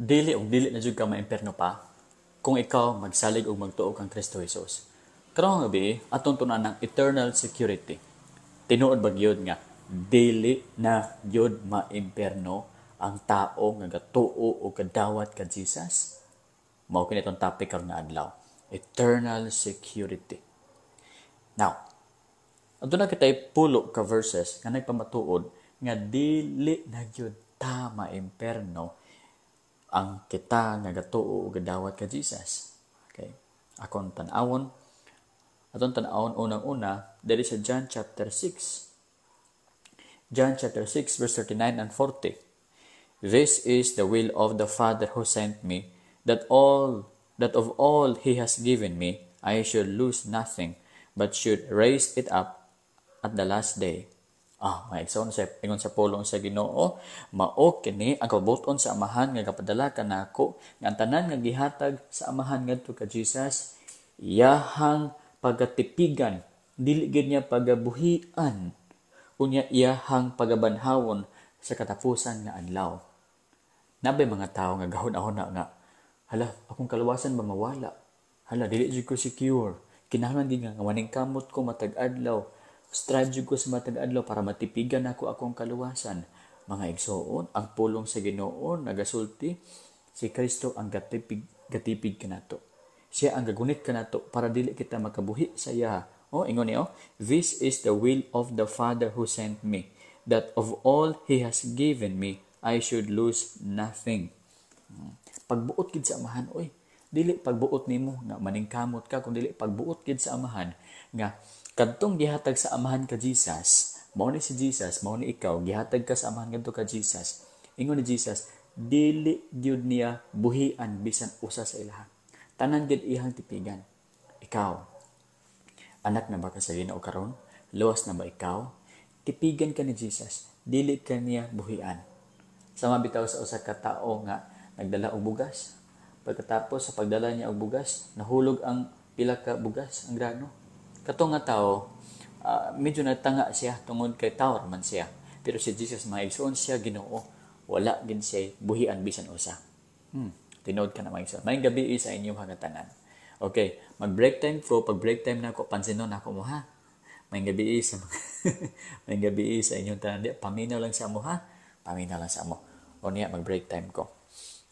Dili og dili na jud ka maimperno pa kung ikaw magsalig og magtuo kang Kristo Jesus. Karong gabi atong tunan ng eternal security. Tinuod ba gyud nga dili na gyud maimperno ang tao nga gatuo o kadawat ka Jesus? Mao kini itong topic karon nga adlaw. Eternal security. Now, adto na kitay pulo ka verses nga nagpamatuod nga dili na gyud ta maimperno ang kita nga gatuo o gadawat ka Jesus. Okay? Akong tan-awon. Atong tan-awon unang-una diri sa John chapter 6. John chapter 6 verse 39 and 40. This is the will of the Father who sent me, that of all he has given me, I should lose nothing, but should raise it up at the last day. Maigsoon sa ingon sa pulong sa Ginoo, mao kini ang kabuton sa amahan nga gapadala kanako nga ang tanan nga gihatag sa amahan ngadto ka Jesus, iyahang pagatipigan, dili gid niya pagabuhian, unya iyahang pagabanhawon sa katapusan nga adlaw. Nabay mga tao nga gahon-ahon nga, hala, akong kaluwasan ba mawala? Hala, dili jud ko secure. Kinahanglan gid nga waning kamot ko matag adlaw. Strive jud ko sa matag adlaw para matipigan ako akong kaluwasan. Mga igsoon, ang pulong sa Ginoo nagasulti, si Kristo ang gatipig kanato. Siya ang gagunit kanato para dili kita makabuhi sa iya. Ingon niyo, this is the will of the Father who sent me, that of all he has given me, I should lose nothing. Pagbuot gid sa amahan, dili pagbuot nimo nga maningkamot ka, kung dili pagbuot gid sa amahan nga kadtong gihatag sa amahan ka Jesus, mao ni si Jesus, mao ni ikaw, gihatag ka sa amahan ngadto ka Jesus. Ingon ni Jesus, dili gyud niya buhian bisan usa sa ilaha. Tanan gyud ihang tipigan. Ikaw, anak na ba ka sa Ginoo karon? Luwas na ba ikaw? Tipigan ka ni Jesus, dili ka niya buhian. Sama bitaw sa usa ka tawo nga nagdala og bugas. Pagkatapos sa pagdala niya og bugas, nahulog ang pila ka bugas ang grano. Katong nga tao, medyo nagtanga siya tungod kay tao man siya. Pero si Jesus maigsoon siya Ginoo, wala gid siya buhian bisan usa. Tinood ka na maigsoon. May gabi sa inyong hangatanan. Okay, mag-break time ko. Pag break time na ako, pansinon ako mo ha. May gabi sa may gabi sa inyong tanan. Paminaw lang sa mo ha. Paminaw lang sa mo. O niya, mag-break time ko.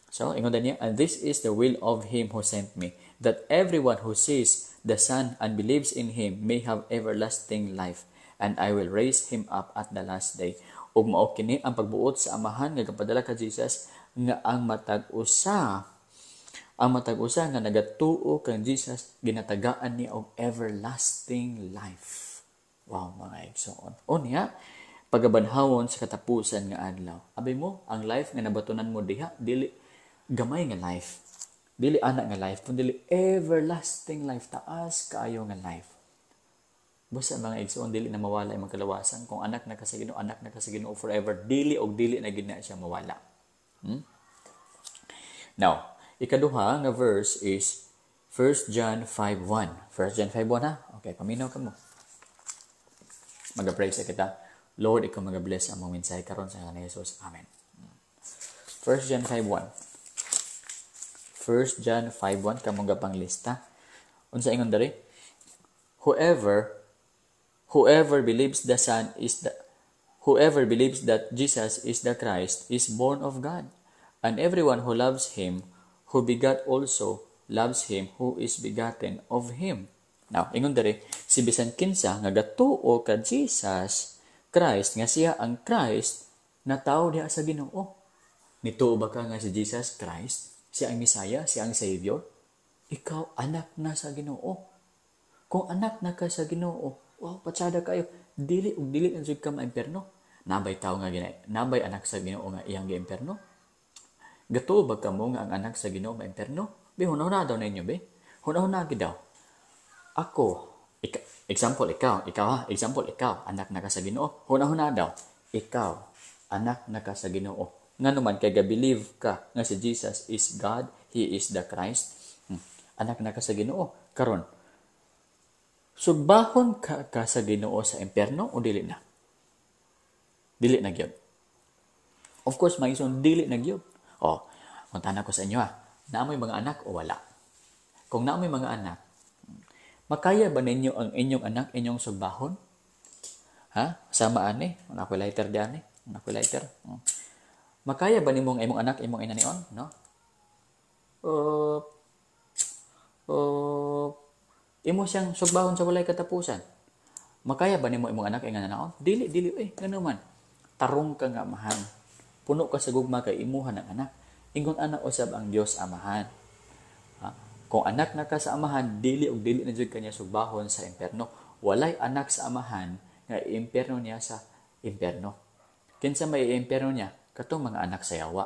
So, ingon niya, and this is the will of him who sent me, that everyone who sees the Son and believes in him may have everlasting life, and I will raise him up at the last day. Ug mao kini ang pagbuot sa amahan nga gapadala ka Jesus nga ang matag-usa nga nagatuo kang Jesus ginatagaan niya og everlasting life. Wow, mga igsoon. Niya, pagabanhawon sa katapusan nga adlaw. Abi mo, ang life nga nabatunan mo diha, dili gamay nga life. Dili anak nga life, kundi everlasting life, taas kaayo nga life. Basta mga igsoon, dili na mawala ang magkalawasan. Kung anak na ka sa Ginoo, anak na ka sa Ginoo forever, dili na gid na siya mawala. Now, ikaduha nga verse is 1 John 5:1. 1 John 5:1 ha? Okay, paminaw ka mo. Mag-pray sa kita. Lord, ikaw mag-bless ang mga mensahe karon sa ngalan ni Jesus. Amen. 1 John 5:1. 1 John 5:1 kamong gapang lista. Unsa ingon diri? Whoever believes that Jesus is the Christ is born of God, and everyone who loves him who begat also loves him who is begotten of him. Now, ingon diri, si bisan kinsa nga gatuo ka Jesus Christ, nga siya ang Christ na tao diha sa Ginoo. Nituo ba ka nga si Jesus Christ? Siya ang Messiah, siya ang Savior? Ikaw anak na sa Ginoo. Kung anak na ka sa Ginoo, wow, patsada kayo. Dili na jud ka maimperno. Nabay tao nga nabay anak sa Ginoo nga iyang giimperno. Gatuo ba kamo nga ang anak sa Ginoo maimperno? Hunahuna daw ninyo be. Hunahuna gid daw. Example, ikaw, anak na ka sa Ginoo. Hunahuna daw, ikaw, anak na ka sa Ginoo. Nga naman, kay ga-believe ka nga si Jesus is God, He is the Christ. Anak na ka sa Ginoo. Karon, sugbahon ka sa Ginoo sa impyerno o dili na? Dili na gyud. Of course, may isang dili na gyud. Puntahan ako sa inyo naamoy mga anak o wala? Kung naamoy mga anak, makaya ba ninyo ang inyong anak inyong sugbahon? Sama ani? Ako lighter diyan eh. Ako lighter. Makaya ba nimo ang imong anak imong inanion? No? Uh, imo siyang sugbahon sa walay katapusan. Makaya ba nimo imong anak ingon naon? Dili ngano man. Tarong ka nga amahan. Puno ka sa gugma kay imuhan ang anak. Ingon anak usab ang Dios amahan. Kung anak na ka sa amahan, dili na jud kanya sugbahon sa impierno. Walay anak sa amahan nga impierno niya sa impierno. Kinsa may impierno niya? Katong mga anak sa yawa.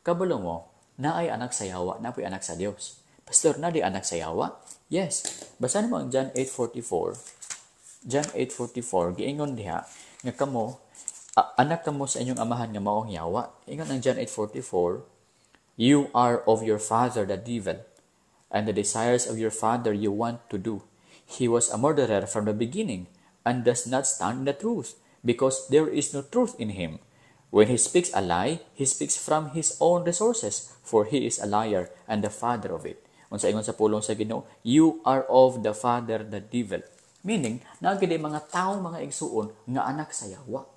Kabalo mo, naay anak sa yawa, napoy anak sa Dios. Pastor, na di anak sa yawa? Yes. Basahin mo ang John 8:44. John 8:44, giingon diha nga kamo anak kamo sa inyong amahan nga maong yawa. Ingon ang John 8:44, you are of your father the devil, and the desires of your father you want to do. He was a murderer from the beginning, and does not stand in the truth, because there is no truth in him. When he speaks a lie, he speaks from his own resources, for he is a liar and the father of it. Unsa ingon sa pulong sa Ginoo, you are of the father the devil. Meaning, nagid mga taong mga igsuon nga anak sa yawa.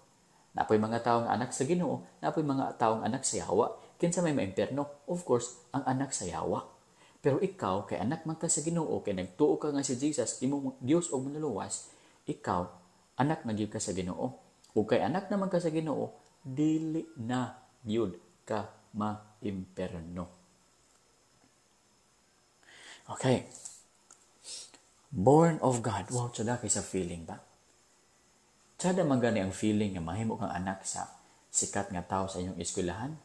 Napoy mga taong anak sa Ginoo, napoy mga taong anak sa yawa. Kinsa may maimpierno? Of course, ang anak sa yawa. Pero ikaw, kay anak man ka sa Ginoo, kay nagtuo ka nga si Jesus, imong Dios og manluwas, ikaw, anak na gyud ka sa Ginoo. Ug kay anak naman ka sa Ginoo, dili na gyud ka maimperno. Okay. Born of God. Wow, tsada kay sa feeling ba? Tsada man gani ang feeling nga mahimo kang anak sa sikat nga tao sa inyong eskwelahan.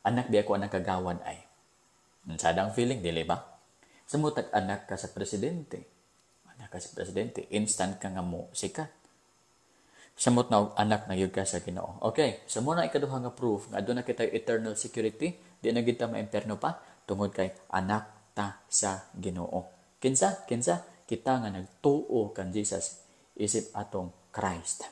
Anak di ako anak kagawad ay. Tsada ang feeling, dili ba? Samutag anak ka sa presidente. Anak ka sa presidente, instant ka nga mo sikat. Samot na anak na yun ka sa Ginoo. Okay, so muna ikaduha nga proof nga doon na kita eternal security, di na kita maimperno pa, tungod kay anak ta sa Ginoo. Kinsa? Kita nga nagtuo kan Jesus isip atong Christ.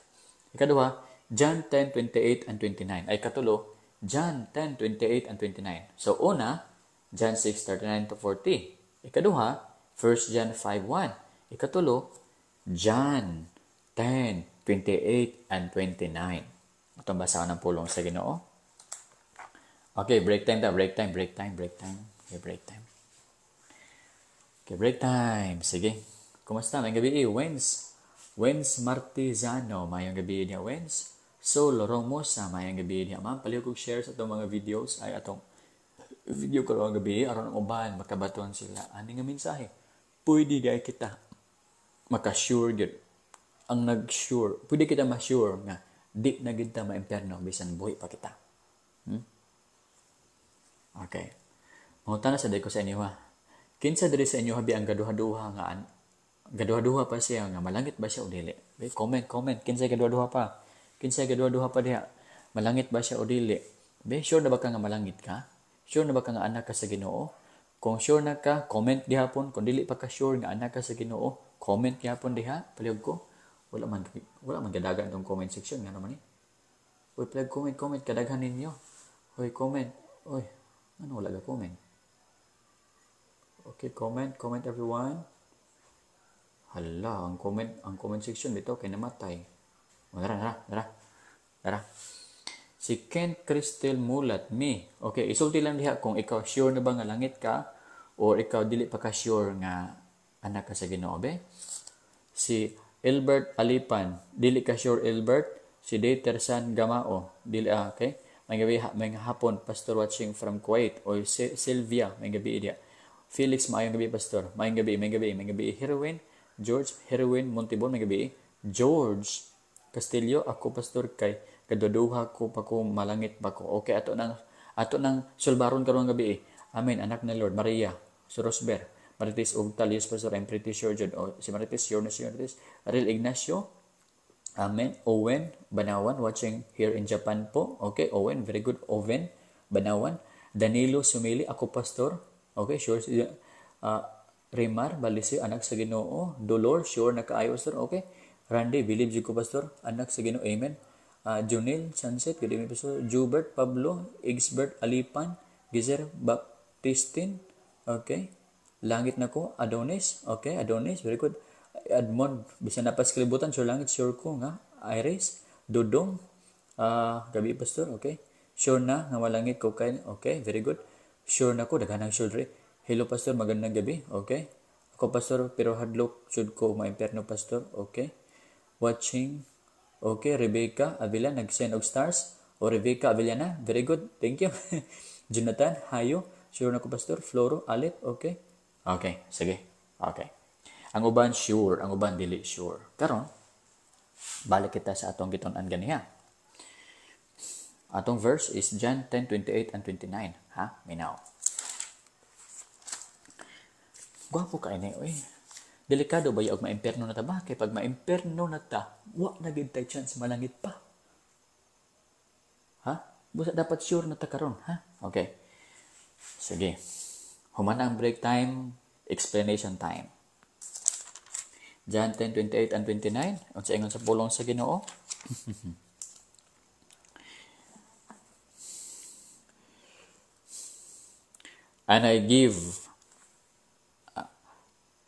Ikaduha, John 10:28 and 29. Ay katulo, John 10:28 and 29. So una, John 6:39 to 40. Ikaduha, 1 John 5:1. Ikatulo, John 10:28 and 29. Itong basahan ng pulong sa Ginoo. Okay, break time. Okay, break time. Okay, break time. Sige. Kumusta? May gabi Wens Martizano. Mayang gabi niya, Wens. Sol Romosa. Mayang gabi niya. Ma'am, paliw kong share sa itong mga videos. Ay, atong video ko lang gabi. Aron ang uban, makabaton sila. Ani nga mensahe? Pwede di kita makasure yun. Ang nag-sure, pwede kita ma-sure nga di na kita ma-imperno bisan buhi pa kita. Okay. Mangunta na sa day ko sa inyo Kinsa diri sa inyo habi ang gaduha-duha pa siya nga malangit ba siya o dili? Comment. Kinsa gaduha-duha pa diha? Malangit ba siya o dili? Sure na ba ka nga malangit ka? Sure na ba ka nga anak ka sa Ginoo? Kung sure na ka, comment gihapon. Kung dili pa ka sure nga anak ka sa Ginoo, comment gihapon diha. Palihog ko. Wala man gadagan tong comment section nga naman eh. Uy, comment kadaghan ninyo. Uy, comment. Uy, ano wala ga comment? Okay, comment everyone. Hala, ang comment section dito kay namatay. Dara. Si Kent Crystal Mulat, me. Okay, isulti lang diha kung ikaw sure na ba nga langit ka or ikaw dili pa ka sure nga anak ka sa Ginoo be. Si Elbert Alipan, dili ka sure Elbert. Si Datersan Gamao, dili okay. May hapon pastor watching from Kuwait or Sylvia, may gabi dia. Felix, maayong gabi pastor. May gabi. Heroin Montibon, may gabi. George Castillo, ako pastor kay kaduduha ko pa ko malangit ba ko. Okay, ato nang sulbaron karon gabi. Amen. Anak na Lord Maria Sorosber. Marites Ugtalius, Pastor, I'm pretty sure dyan. Si Marites, sure na si Marites. Ariel Ignacio, amen. Owen Banawan, watching here in Japan po. Okay, Owen, very good. Owen Banawan. Danilo Sumili, ako pastor. Okay, sure. Remar Balisio, anak sa Ginoo. Dolor, sure na kaayo, pastor. Okay. Randy, believe you ko, pastor. Anak sa Ginoo, amen. Junil Sunset, good evening, pastor. Jubert Pablo, Igsbert Alipan, Gizer Tistin, okay. Langit na ko, Adonis, okay, Adonis, very good. Edmond, bisan na pas kalibutan, sure langit, sure ko nga. Iris, Dudong, gabi pastor, okay. Sure na, nga malangit ko kayo, okay, very good. Sure na ko, daghanang sure rin. Hello pastor, magandang gabi, okay. Ako pastor, pero hadlok, should ko maimperno pastor, okay. Watching, okay, Rebecca Avila, nag-send of stars. O Rebecca Avillana, very good, thank you. Jonathan, hayo, sure na ko pastor. Floro, Alit, okay. Okay, sige, okay. Ang uban sure, ang uban dili sure. Karon, balik kita sa atong gitun-an ganiha. Atong verse is John 10:28 and 29, ha? Minaw. Gwapo ka ini, oy. Delikado ba yung maimperno na ta ba? Kaya pag maimperno na ta, wa na gid tay chance malangit pa. Ha? Busa dapat sure na ta karon, ha? Okay. Sige. Humana ang break time, explanation time. John 10:28 and 29, unsa ingon sa pulong sa Ginoo? And I give,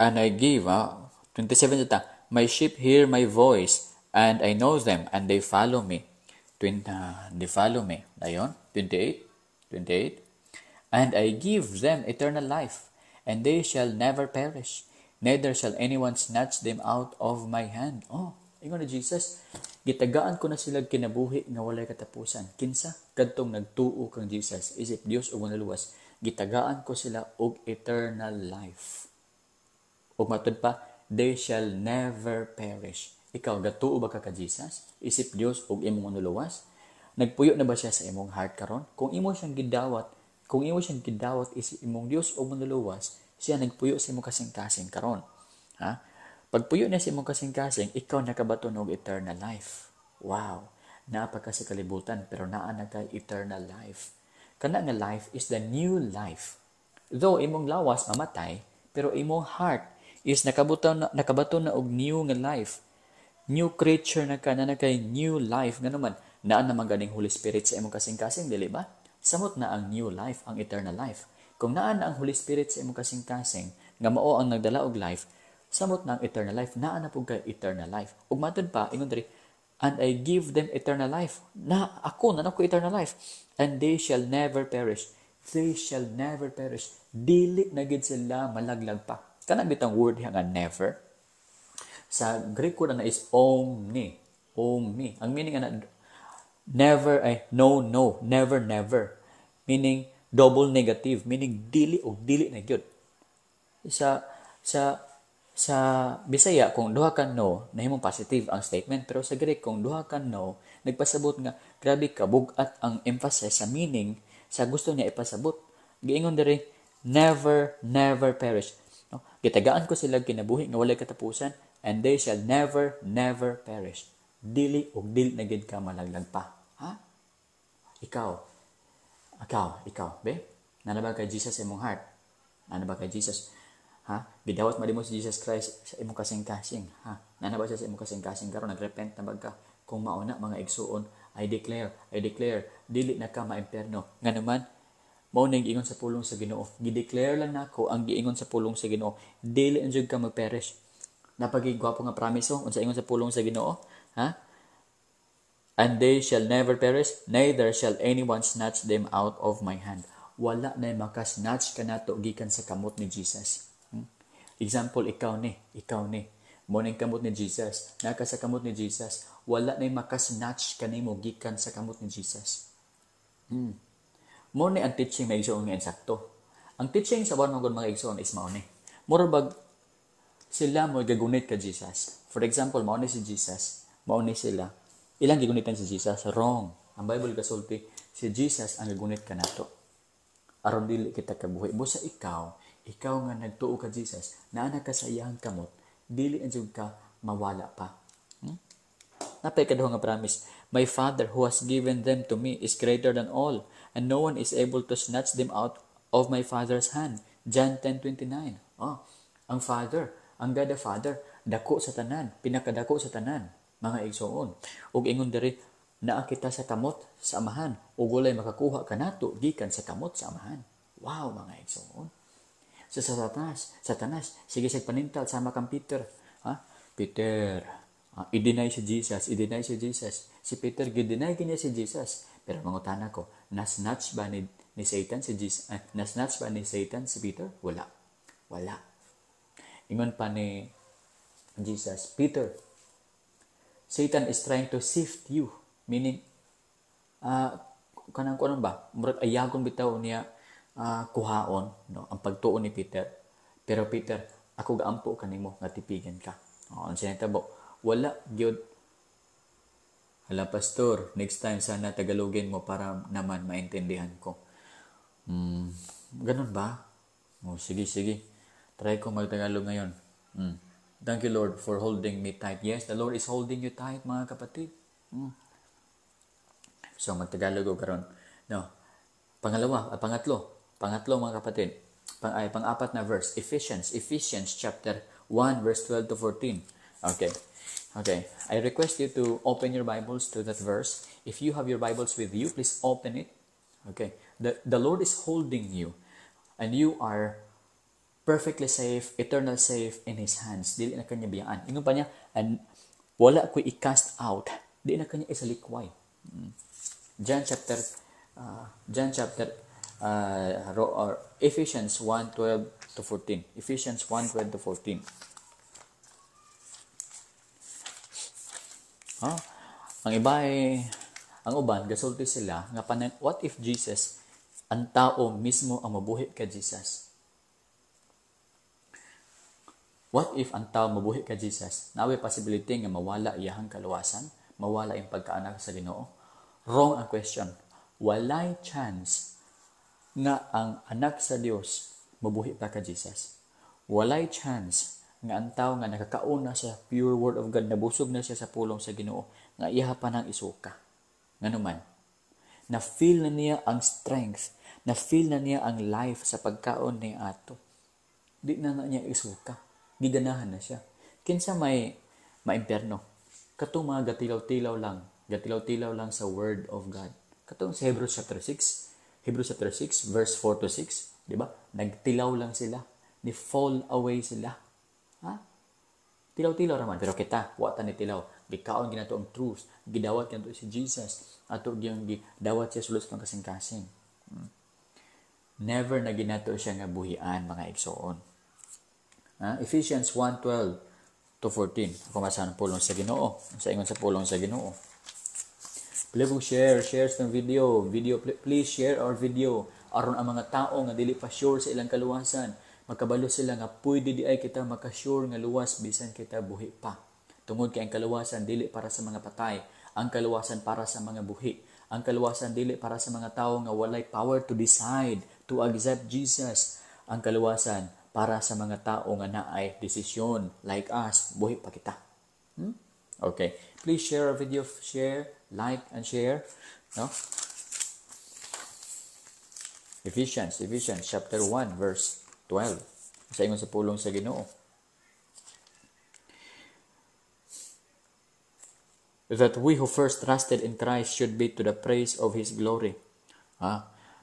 27 ita, my sheep hear my voice, and I know them, and they follow me. They follow me. Dayon, 28. And I give them eternal life, and they shall never perish, neither shall anyone snatch them out of my hand. Oh, ingon ni Jesus, gitagaan ko na sila kinabuhi nga walay katapusan. Kinsa kadtong nagtuo kang Jesus, isip Dios ug manluwas, gitagaan ko sila og eternal life. Ug matud pa, they shall never perish. Ikaw gatuo ba ka Jesus? Isip Dios ug imong manluwas? Nagpuyo na ba siya sa imong heart karon? Kung imo siyang gidawat is imong Dios ug manluwas, siya nagpuyo sa imong kasing-kasing karon. Ha? Pagpuyo na sa imong kasing-kasing, ikaw nakabaton og eternal life. Wow. Naa pa ka sa kalibutan pero naa na kay eternal life. Kana nga life is the new life. Though imong lawas mamatay, pero imong heart is nakabaton na og new nga life. New creature na ka, na kay new life. Nga naman, naan naman ganing Holy Spirit sa imong kasing-kasing, dili ba? Samot na ang new life, ang eternal life. Kung naan na ang Holy Spirit sa imong kasing-kasing, nga mao ang nagdala og life, samot na ang eternal life, naan na po kay eternal life. Ug matod pa, ingon diri, and I give them eternal life. Na ako eternal life. And they shall never perish. They shall never perish. Dili na gid sila malaglag pa. Kana bitang word nga never. Sa Greek word na is omni. Omni. Ang meaning na never ay no, never. Meaning double negative, meaning dili o dili na gyud. Sa Bisaya kung duha ka no, nahimong positive ang statement, pero sa Greek kung duha ka no, nagpasabot nga grabe ka bugat ang emphasis sa meaning sa gusto niya ipasabot. Giingon diri never perish. No? Gitagaan ko sila kinabuhi nga walay katapusan, and they shall never perish. Dili og dili na gid ka malaglag pa. Ha? Ikaw, be? Nanaba kay Jesus sa imong heart? Nanaba kay Jesus? Ha? Gidawat mo si Jesus Christ sa imong kasing-kasing. Ha? Nanaba siya sa imong kasing-kasing karon nagrepent na bagka. Kung mauna mga igsuon, I declare, dili na ka maimperno. Nga naman, mao ning giingon sa pulong sa Ginoo. Gi-declare lang nako ang giingon sa pulong sa Ginoo. Dili anjud ka magperish. Napagigwapo nga promise unsa ingon sa pulong sa Ginoo? Ha? And they shall never perish, neither shall anyone snatch them out of my hand. Wala na makasnatch ka nato gikan sa kamot ni Jesus. Example, ikaw ni. Morning kamot ni Jesus. Naka sa kamot ni Jesus. Wala na makasnatch ka nimo gikan sa kamot ni Jesus. Mo ni ang teaching na igsoon nga insakto. Ang teaching sa banong mga igsoon is mao ni. Mura bag sila mo gagunit ka Jesus. For example, mao ni si Jesus. Mao ni sila. Ilang gigunitan si Jesus? Wrong. Ang Bible kasulti, si Jesus ang gagunit ka nato. Aron dili kita kabuhi. Busa ikaw nga nagtuo ka Jesus, na anak ka sa iyang kamot, dili anjud ka mawala pa. Napay kaduha nga promise, my Father who has given them to me is greater than all, and no one is able to snatch them out of my Father's hand. John 10:29. Ang Father, ang God the Father, dako sa tanan, pinakadako sa tanan, mga igsoon. Ug ingon diri, naa kita sa kamot sa amahan, ug walay makakuha kanato gikan sa kamot sa amahan. Wow, mga igsoon. So sa Satanas, sige sa panintal sama kang Peter. Ha? Peter, i-deny si Jesus, i-deny si Jesus. Si Peter, i-deny niya si Jesus. Pero mangutana ko, nasnatch ba ni Satan si Jesus? Nasnatch ba ni Satan si Peter? Wala. Wala. Ingon pa ni Jesus, Peter, Satan is trying to sift you. Meaning, kanang kuno ba? Murag ayagon bitaw niya kuhaon, no, ang pagtuo ni Peter. Pero Peter, ako gaampo kanimo nga tipigan ka. Ang sinitabo, wala gyud. Hala pastor, next time sana tagalogin mo para naman maintindihan ko. Ganun ba? Sige, sige. Try ko magtagalog ngayon. Thank you, Lord, for holding me tight. Yes, the Lord is holding you tight, mga kapatid. So, magtagalog ko karon. No. Pangatlo, mga kapatid. Pang-apat na verse, Ephesians chapter 1, verse 12 to 14. Okay. I request you to open your Bibles to that verse. If you have your Bibles with you, please open it. Okay. The Lord is holding you, and you are perfectly safe, eternal safe in His hands. Dili na kanya biyaan. Ingon pa niya, and wala ko i-cast out. Dili na kanya isalikway. Ephesians 1:12 to 14. Ephesians 1:12 to 14. Ang iba ang uban gasulti sila nga what if Jesus ang tao mismo ang mabuhi ka Jesus? What if ang tao mabuhi ka Jesus? Nawe possibility nga mawala iyahang kaluwasan, mawala yung pagkaanak sa Ginoo? Wrong ang question. Walay chance nga ang anak sa Dios mabuhi pa ka Jesus. Walay chance nga ang tao nga nakakauna sa pure word of God, nabusog na siya sa pulong sa Ginoo, nga iyaha pa ng isuka. Nganuman, na-feel na niya ang strength, na-feel na niya ang life sa pagkaon ni ato. Di na niya isuka. Giganahan na siya. Kinsa may maimperno. Katong mga gatilaw-tilaw lang sa word of God. Katong sa Hebrews chapter 6, verse 4 to 6, di ba? Nagtilaw lang sila. Ni fall away sila. Ha? Tilaw-tilaw naman. Pero kita, wata ni tilaw. Gikaon ginato ang truth. Gidawat ginato si Jesus. Ato yung gidawat siya sulos ng kasing-kasing. Never na ginato siya nga buhian, mga igsoon. Ephesians 1:12 to 14. Ako masahan pulong sa Ginoo. Sa ingon sa pulong sa Ginoo. Please share ng video. Please share our video. Aron ang mga tao nga dili pa sure sa ilang kaluwasan, makabalo sila nga pwede di ay kita makasure nga luwas bisan kita buhi pa. Tungod kay ang kaluwasan dili para sa mga patay, ang kaluwasan para sa mga buhi. Ang kaluwasan dili para sa mga tao nga walay power to decide to accept Jesus. Ang kaluwasan para sa mga tao nga naay desisyon like us, buhi pa kita. Okay. Please share our video, share, like, and share. No? Ephesians chapter 1, verse 12. Sa ingon sa pulong sa Ginoo. That we who first trusted in Christ should be to the praise of His glory.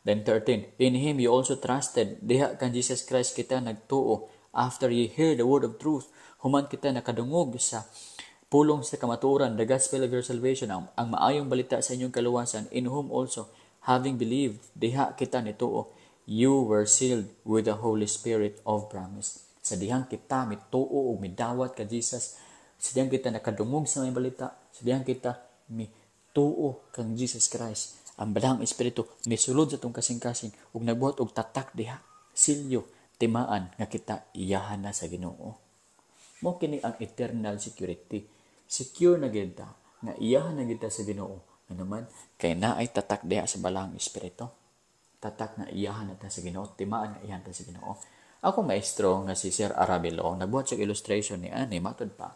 Then 13, in Him you also trusted. Diha kan Jesus Christ kita nagtuo. After ye hear the word of truth, human kita nakadungog sa pulong sa kamatuoran, the gospel of your salvation, ang maayong balita sa inyong kaluwasan, in whom also, having believed, diha kita nituo, you were sealed with the Holy Spirit of promise. Sa dihang kita mituo o midawat ka Jesus, sa dihang kita nakadungog sa may balita, sa dihang kita mituo kang Jesus Christ, ang badang Espiritu misulod sa itong kasing-kasing ug nagbuhat og tatak diha, silyo, timaan nga kita iyahan na sa Ginoo. Mo kini ang eternal security. Secure na kita nga iyahan na kita sa Ginoo. Nga naman kay naay tatak diha sa badang Espiritu. Tatak na iyahan natin sa Ginoo, timaan nga iyahan natin sa Ginoo. Ako maestro nga si Sir Arabelo, nagbuhat sa illustration ni ani matod pa.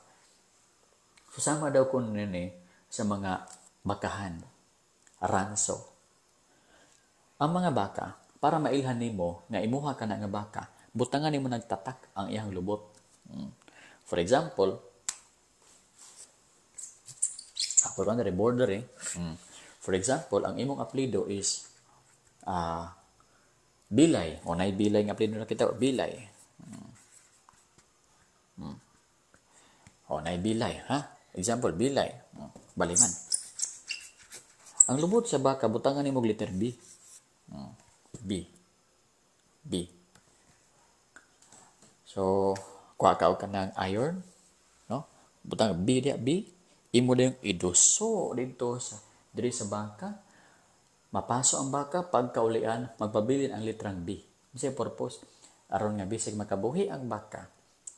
Susama daw ko nini sa mga bakahan. Ranso. Ang mga baka, para mailhan nimo nga imuha ka na nga baka, butangan nimo nagtatak ang iyang lubot. For example, ako kan border For example, ang imong apelyido is Bilay. O na bilay nga apelido na kita. Bilay. O na bilay. Ha? Example, bilay. Baliman. Ang lubot sa baka, butangan ni mo letter B. B. B. So, kuha ka ka ng iron. No? Butang B dia B. Imo din iduso dito sa diri sa baka. Mapaso ang baka pagkaulian, magpabilin ang litrang B. Sa purpose aron nga bisig makabuhi ang baka.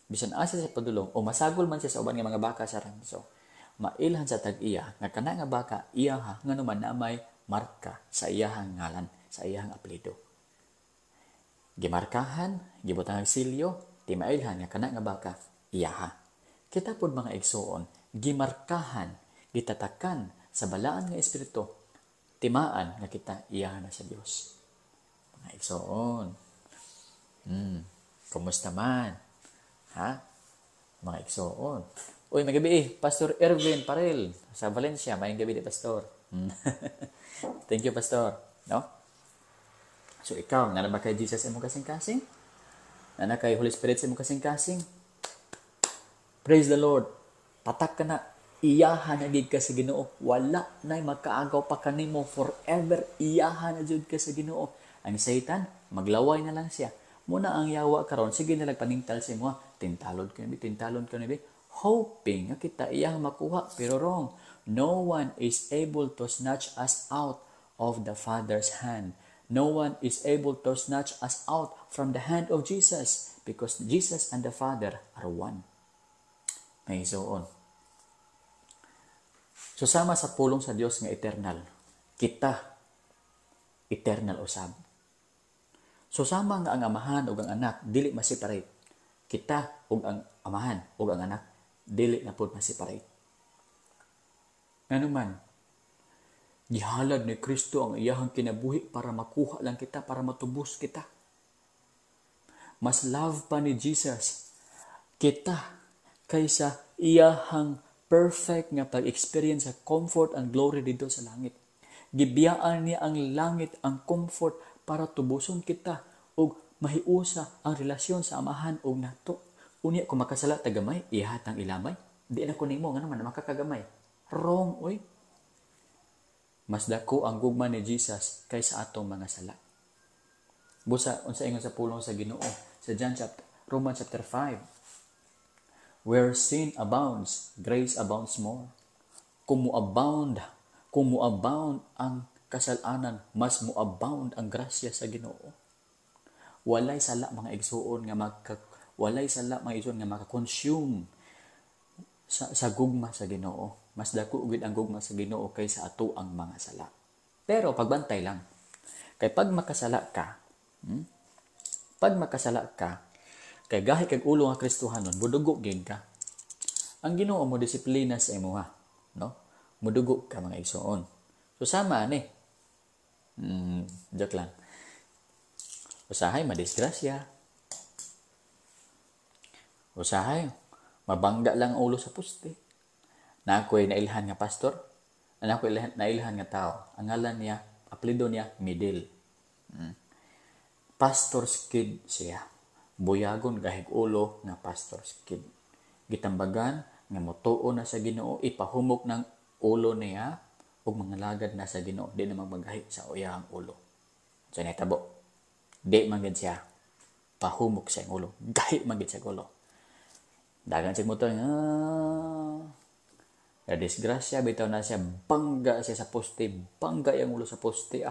Bisan asa sa padulong o masagol man siya sa uban nga mga baka sa ranso. Mailhan sa tag-iya nga kana nga baka iya ha nganuman na may marka sa iyahang ngalan, sa iyahang apelyido. Gimarkahan, gibutang og silyo, ti mailhan nga kana nga baka iya ha. Kita pod mga igsoon, gimarkahan, gitatakan sa balaan nga espiritu, timaan nga kita iya na sa Dios. Mga igsoon. Kumusta man? Ha? Mga igsoon. Uy, may gabi Pastor Erwin Parel sa Valencia. May gabi Pastor. Thank you, Pastor. No? So, ikaw, nana ba kay Jesus mo kasing-kasing? Nana kay Holy Spirit mo kasing-kasing? Praise the Lord. Patak ka na. Iyahan na gid ka sa Ginoo. Wala na makaagaw pa kanimo forever. Iyahan na jud ka sa Ginoo. Ang Satan, maglaway na lang siya. Muna ang yawa karon, sige na paningtal sa imo. Tintalon ka na, hoping nga kita iyang makuha, pero wrong. No one is able to snatch us out of the Father's hand. No one is able to snatch us out from the hand of Jesus, because Jesus and the Father are one. May isuon. So sama sa pulong sa Dios nga eternal, kita eternal usab. So sama nga ang amahan ug ang anak dili ma-separate. Kita ug ang amahan ug ang anak dili na pud ma-separate. Ngano man, gihalad ni Kristo ang iyahang kinabuhi para makuha lang kita, para matubos kita. Mas love pa ni Jesus kita kaysa iyahang perfect nga pag-experience sa comfort and glory dito sa langit. Gibiyaan niya ang langit, ang comfort para tubuson kita ug mahiusa ang relasyon sa amahan ug nato. Unya kung makasala tagamay, ihatang ilamay. Di na ko nimo nga naman makakagamay. Wrong, oy. Mas dako ang gugma ni Jesus kaysa atong mga sala. Busa unsa ingon sa pulong sa Ginoo sa Romans chapter 5. Where sin abounds, grace abounds more. Kung muabound ang kasalanan, mas muabound ang grasya sa Ginoo. Walay sala mga igsuon nga maka-consume sa gugma sa Ginoo. Mas dako gid ang gugma sa Ginoo kaysa ato ang mga sala. Pero pagbantay lang. Kay pag makasala ka, kay gahi kag ulo nga Kristohanon, mudugo gid ka. Ang Ginoo mo disiplina sa imuha, no? Mudugo ka mga igsuon. So sama ni. Joke lang. Usahay madisgrasya. Usahay mabangga lang ang ulo sa poste. Na ako'y nailhan nga pastor, na ako'y nailhan nga tao. Ang ngalan niya, apelyido niya Midil. Pastor's kid siya. Buyagon gahig ulo nga pastor's kid. Gitambagan nga motuo na sa Ginoo, ipahumok ng ulo niya ug mga lagad na sa Ginoo, di na magmagahi sa uyahang ulo. So natabo. Di man gid siya pahumok sa ulo. Gahi man gid sa ulo. Dagan siya motor na disgrasya, bitaw na siya, bangga siya sa poste, bangga yung ulo sa poste,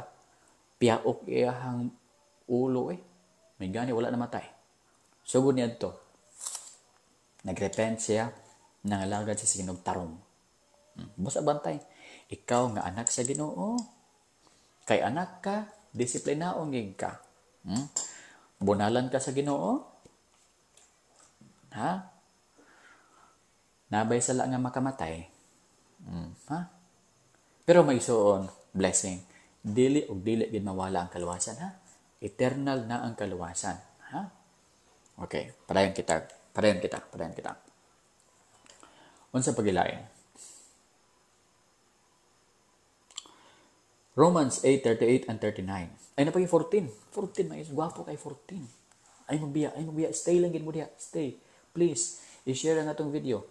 piyaok iyahang ulo may gani, wala na matay. Sugod niya ito, nagrepent siya, nangalagad siya sa Ginoo tarong. Basta bantay, ikaw nga anak sa Ginoo, kay anak ka, disiplinaon gid ka. Bunalan ka sa Ginoo, ha? Nabay sala nga makamatay. Ha? Pero may isuon, blessing. Dili gid mawala ang kaluwasan, ha? Eternal na ang kaluwasan, ha? Okay, padayon kita. Unsa pagilain? Romans 8:38 and 39. Ay napagi 14. 14 mga gwapo kay 14. Ay magbiya. Stay lang gid mo diha. Stay. Please, i-share lang atong video.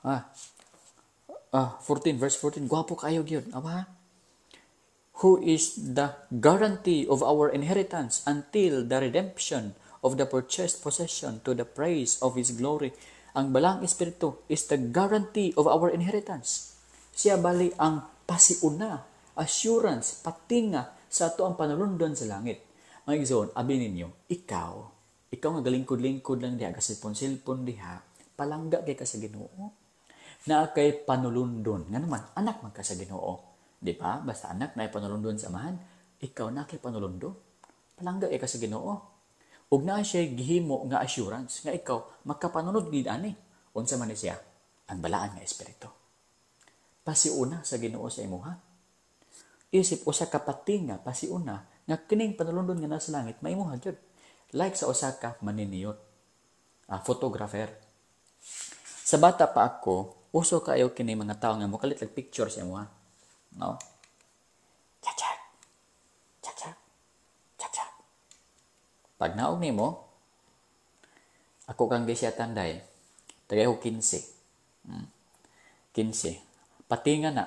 14 verse 14. Gwapo kayo gyud. Aba? Who is the guarantee of our inheritance until the redemption of the purchased possession to the praise of His glory. Ang balang Espiritu is the guarantee of our inheritance. Siya bali ang pasiuna, assurance, patinga sa ato ang panulundon sa langit. Mga igsoon, abi ninyo, ikaw nga galingkod-lingkod lang diha, kasilpon-silpon diha, palangga kay ka sa Ginoo. Na kay panulundon. Nga naman, anak man ka sa Ginoo. Di ba? Basta anak na ipanulundon sa amahan, ikaw na kay panulundon. Palangga kay ka sa Ginoo. Ug naa siya gihimo nga assurance nga ikaw makapanunod gid ani. Unsa man ni siya? Ang balaan nga espiritu. Pasiuna sa Ginoo sa imuha. Isip usa ka patinga pasiuna nga kining panulundon nga nasa langit maimuha gyud. Like sa usa ka maniniyot. Photographer. Sa bata pa ako, uso kayo kini mga tao nga mokalit lag picture sa imuha. No? Chak-chak. Chak-chak. Chak-chak. Pag naog nimo, ako kang di siya tanday. Tagay ko 15. 15. Patinga na.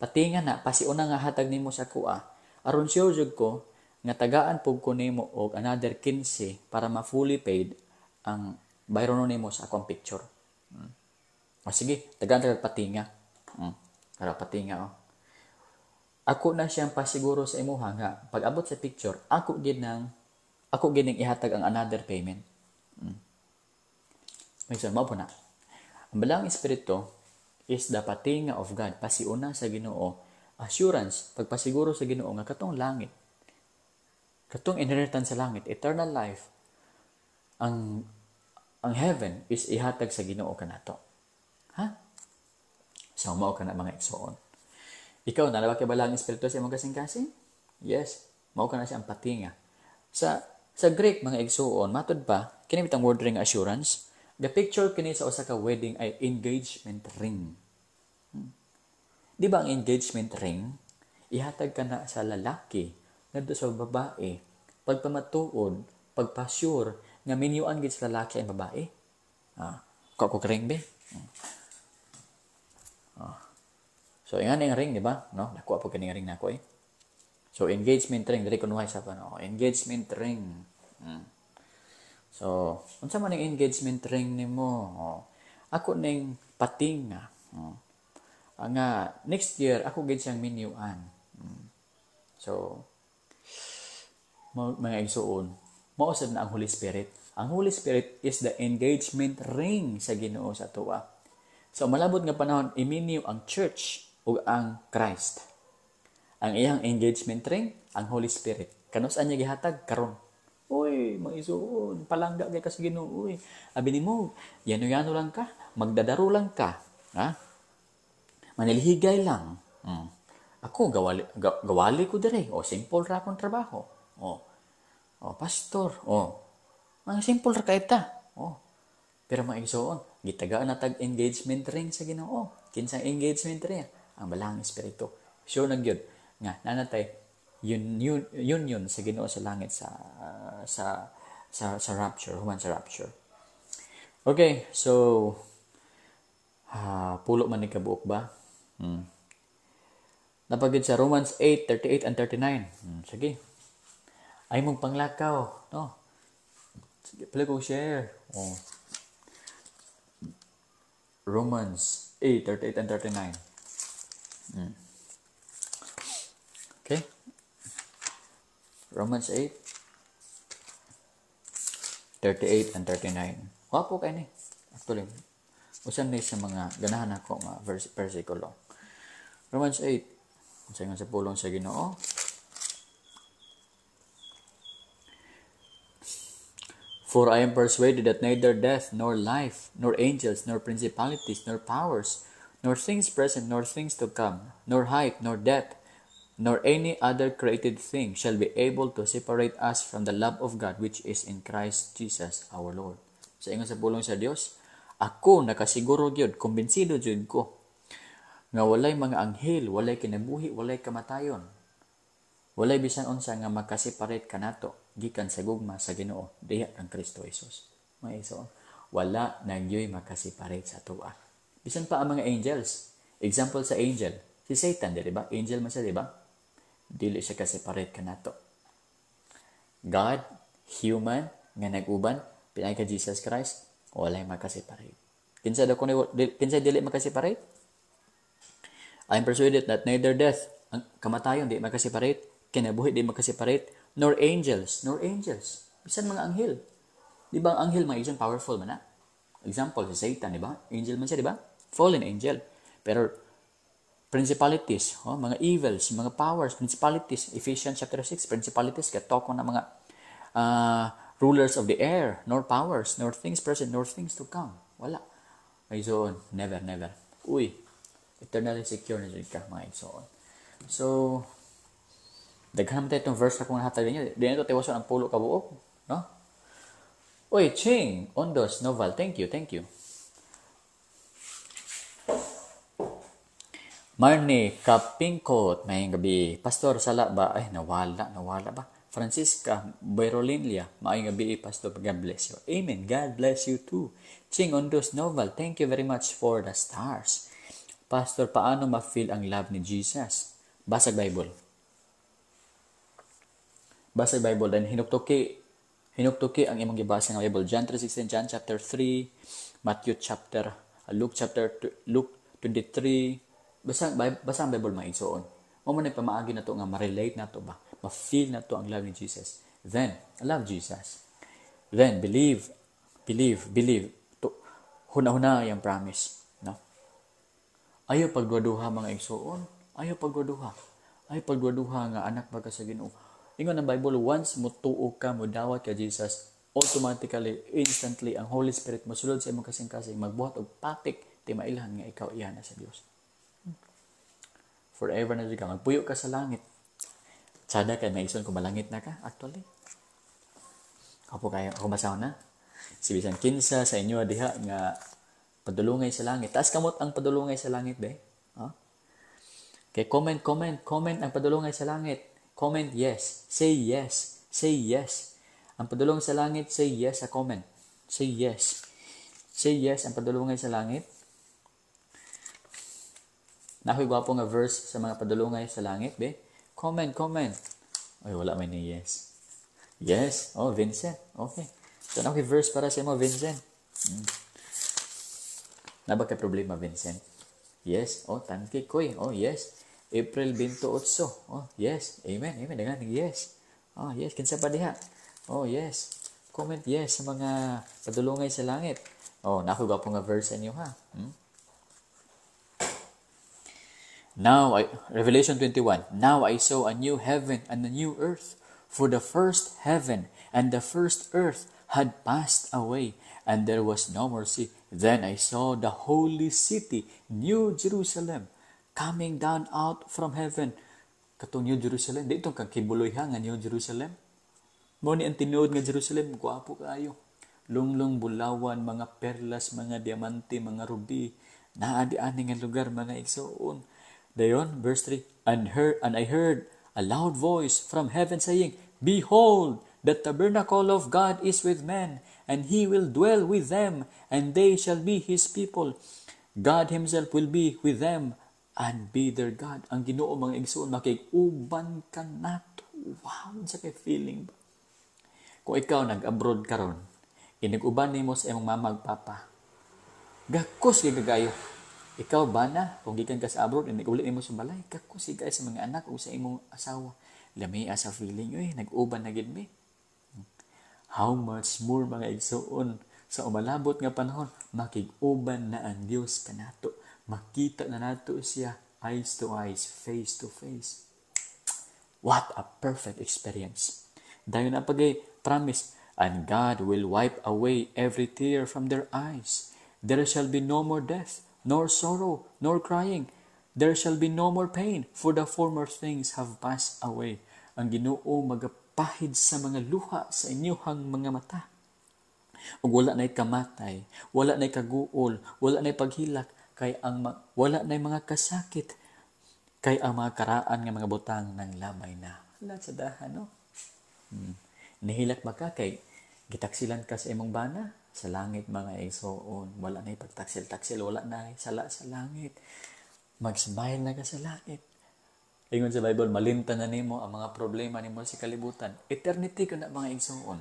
Patinga na. Pasiuna nga hatag nimo sa kuha. Aron sure jud ko, nga tagaan pug ko nimo og another 15 para ma-fully paid ang bayron nimo sa akong picture. O sige, tagaan patinga. Para patinga Ako na siyang pasiguro sa imuha nga pag abot sa picture, ako gid ning ihatag ang another payment. Minsan mao po na. Ang balang espiritu is the patinga of God, pasiuna sa Ginoo, assurance, pagpasiguro sa Ginoo nga katong langit, katong inheritance sa langit, eternal life, ang heaven is ihatag sa Ginoo kanato. So, mao ka na mga igsoon. Ikaw, nalawa kay balang espiritu sa imong kasing-kasing? Yes. Mao ka na siya ang patinga. Sa Greek, mga igsoon, matod pa, kini bitang word ring assurance, the picture kini sa usa ka wedding ay engagement ring. Di ba ang engagement ring, ihatag ka na sa lalaki, ngadto sa babae, pagpamatuod, pagpa-sure, nga minyuan gid sa lalaki ang babae. Kako ring be? So, yan ang ring, di ba? No? Nakuha po kaning ring na ako So, engagement ring. Dali kunuhay sa engagement ring. So, unsa man ang engagement ring nimo? Ako ning patinga. Nga, next year, ako gid siyang minyuan. So, mga igsuon, mausab na ang Holy Spirit. Ang Holy Spirit is the engagement ring sa Ginoo sa tuwa. So, malabot nga panahon, iminyo ang church o ang Christ. Ang iyang engagement ring, ang Holy Spirit. Kanus anya gihatag karon. Uy, maisuon, palangga kay ka sa Ginoo. Uy, abi nimo, yano-yano lang ka, magdadaro lang ka, manilhigay lang. Ako gawali ko dire. Simple ra akong trabaho. Pastor. Mga simple ra kay ta. Pero mga igsoon, gitagaan na tag engagement ring sa Ginoo. Kinsang engagement ring ang balang espiritu. Sure na gyud nga nanatay union sa Ginoo sa langit sa rapture, human sa rapture. Okay, so pulo man ni kabuok ba? Napagid sa Romans 8:38 and 39. Sige. Ay mong panglakaw, no? Sige, play ko share. Romans 8:38 and 39. Okay. Romans 8:38 and 39. Wapo kay ni. Actually, usan ni sa mga ganahan ako nga versikulo. Romans 8. Usa nga sa pulong sa Ginoo. For I am persuaded that neither death, nor life, nor angels, nor principalities, nor powers, nor things present, nor things to come, nor height, nor depth, nor any other created thing shall be able to separate us from the love of God which is in Christ Jesus our Lord. Sa ingon sa pulong sa Dios, ako nakasiguro gyud, kumbinsido gyud ko nga walay mga anghel, walay kinabuhi, walay kamatayon. Walay bisan unsa nga makaseparate kanato gikan sa gugma sa Ginoo diha kang Kristo Jesus. Mga igsoon, wala nagyoy makaseparate sa tuwa. Bisan pa ang mga angels. Example sa angel, si Satan, di ba? Angel man siya, di ba? Dili siya ka-separate kanato. God, human, nga nag-uban, pinay ka Jesus Christ, walay makaseparate. Kinsa dili makaseparate? I am persuaded that neither death, ang kamatayon, di makaseparate, kinabuhi, di makaseparate, nor angels. Bisan mga anghel. Di ba ang anghel, mga isang powerful man na? Example, si Satan, di ba? Angel man siya, di ba? Fallen angel. Pero, principalities, mga evils, mga powers, principalities, Ephesians chapter 6, principalities, katoko na mga rulers of the air, nor powers, nor things present, nor things to come. Wala. Ay, so, never. Uy, eternally secure na dyan ka, mga igsoon. So, daghan tayo itong verse na kung nahatag ninyo. Di na ito tiwason ang pulo kabuok. No? Uy, Ching, Ondos, Noval, thank you. Marnie, Kapingkot, mayang gabi. Pastor, sala ba? Ay, nawala ba? Francisca, Bayrolinlia, mayang gabi, Pastor, God bless you. Amen, God bless you too. Ching, Ondos, Noval, thank you very much for the stars. Pastor, paano ma-feel ang love ni Jesus? Basag Bible. Dan hinuktuki ang imong gibasa nga Bible. John 3:16, John chapter 3, Luke 23. Basa ang Bible mga igsoon. Mo man pamaagi na to nga ma-relate na to ba? Ma-feel na to ang love ni Jesus. Then, I love Jesus. Then, believe. To, huna-huna yung promise. No? Ayaw pagduha mga igsoon. Ayaw pagduha nga anak baga sa Ginoo. Ingon ang Bible, once mo tuo ka, mo dawat ka Jesus, automatically, instantly, ang Holy Spirit mo sulod sa imong kasing-kasing, magbuhat og patik, ti mailhan nga ikaw iyan na sa Dios. Forever na dyan ka. Magpuyo ka sa langit. Tsada kay maison kung malangit na ka, actually. Ako masaw na. Si bisan kinsa sa inyo diha nga padulungay sa langit. Taas kamot ang padulungay sa langit, be. Huh? Okay, comment ang padulungay sa langit. Comment yes. Say yes. Ang padulong sa langit, say yes sa comment. Say yes ang padulungay sa langit. Nakoy gwapo nga verse sa mga padulungay sa langit, be. Comment. Ay, wala may ni yes. Yes. Oh, Vincent. Okay. So, nakoy verse para sa mo, Vincent. Naba kay problema, Vincent? Yes. Oh, tanki koy. Oh, yes. April 28. Oh, yes. Amen. Dengan yes. Oh, yes. Kinsa pa diha? Oh, yes. Comment yes sa mga padulungay sa langit. Oh, nakoy gwapo nga verse sa inyo, ha? Revelation 21, Now I saw a new heaven and a new earth, for the first heaven and the first earth had passed away, and there was no more sea. Then I saw the holy city, New Jerusalem, coming down out from heaven. Katong New Jerusalem, di itong kakibuloy nga New Jerusalem. Mo ni ang tinuod nga Jerusalem, guwapo kaayo. Lunglong bulawan, mga perlas, mga diamante, mga ruby, naadi-ani nga lugar, mga igsoon. Dayon, verse 3, And I heard a loud voice from heaven saying, Behold, the tabernacle of God is with men, and He will dwell with them, and they shall be His people. God Himself will be with them, and be their God. Ang Ginoo mga igsoon, makig-uban ka nato. Wow, sa kay feeling ba? Kung ikaw nag-abroad karon, inag-uban nimo sa imong mama ug papa, gakos gigagayo. Ikaw ba na, kung gikan ka sa abroad, ulit mo sa balay, kakusi guys sa mga anak o sa imong asawa. Lami sa feeling, nag-uban na gid me. How much more mga igsoon sa umalabot nga panahon, makig-uban na ang Dios kanato. Makita na nato siya eyes to eyes, face to face. What a perfect experience. Dahil na promise, and God will wipe away every tear from their eyes. There shall be no more death, nor sorrow, nor crying. There shall be no more pain, for the former things have passed away. Ang Ginoo magapahid sa mga luha sa inyuhang mga mata. Ug wala na'y kamatay, wala na'y kaguol, wala na'y paghilak, kay wala na mga kasakit, kay ang mga karaan nga mga butang ng lamay na. Wala sa dahan, no? Nihilak maka kay gitaksilan ka sa imong bana sa langit mga igsoon. Wala na ipagtaksil-taksil, wala na sala sa langit. Mag-smile na ka sa langit. Ingon sa Bible, malimtan na nimo ang mga problema nimo sa kalibutan. Eternity ko na mga igsoon.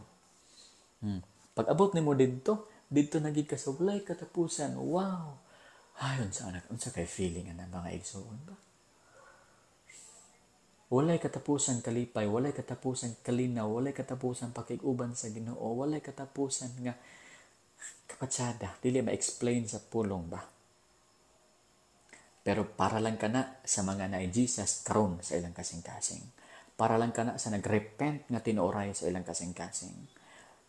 Pag abot nimo dito nagig kasublay katapusan. Wow. Unsa kay feeling ana mga igsoon ba? Walay katapusan kalipay, walay katapusan kalinaw, walay katapusan pakig-uban sa Ginoo, walay katapusan nga kapatsada, dili ma-explain sa pulong ba. Pero para lang kana sa mga naay Jesus karon sa ilang kasing-kasing. Para lang kana sa nagrepent nga tinuoray sa ilang kasing-kasing.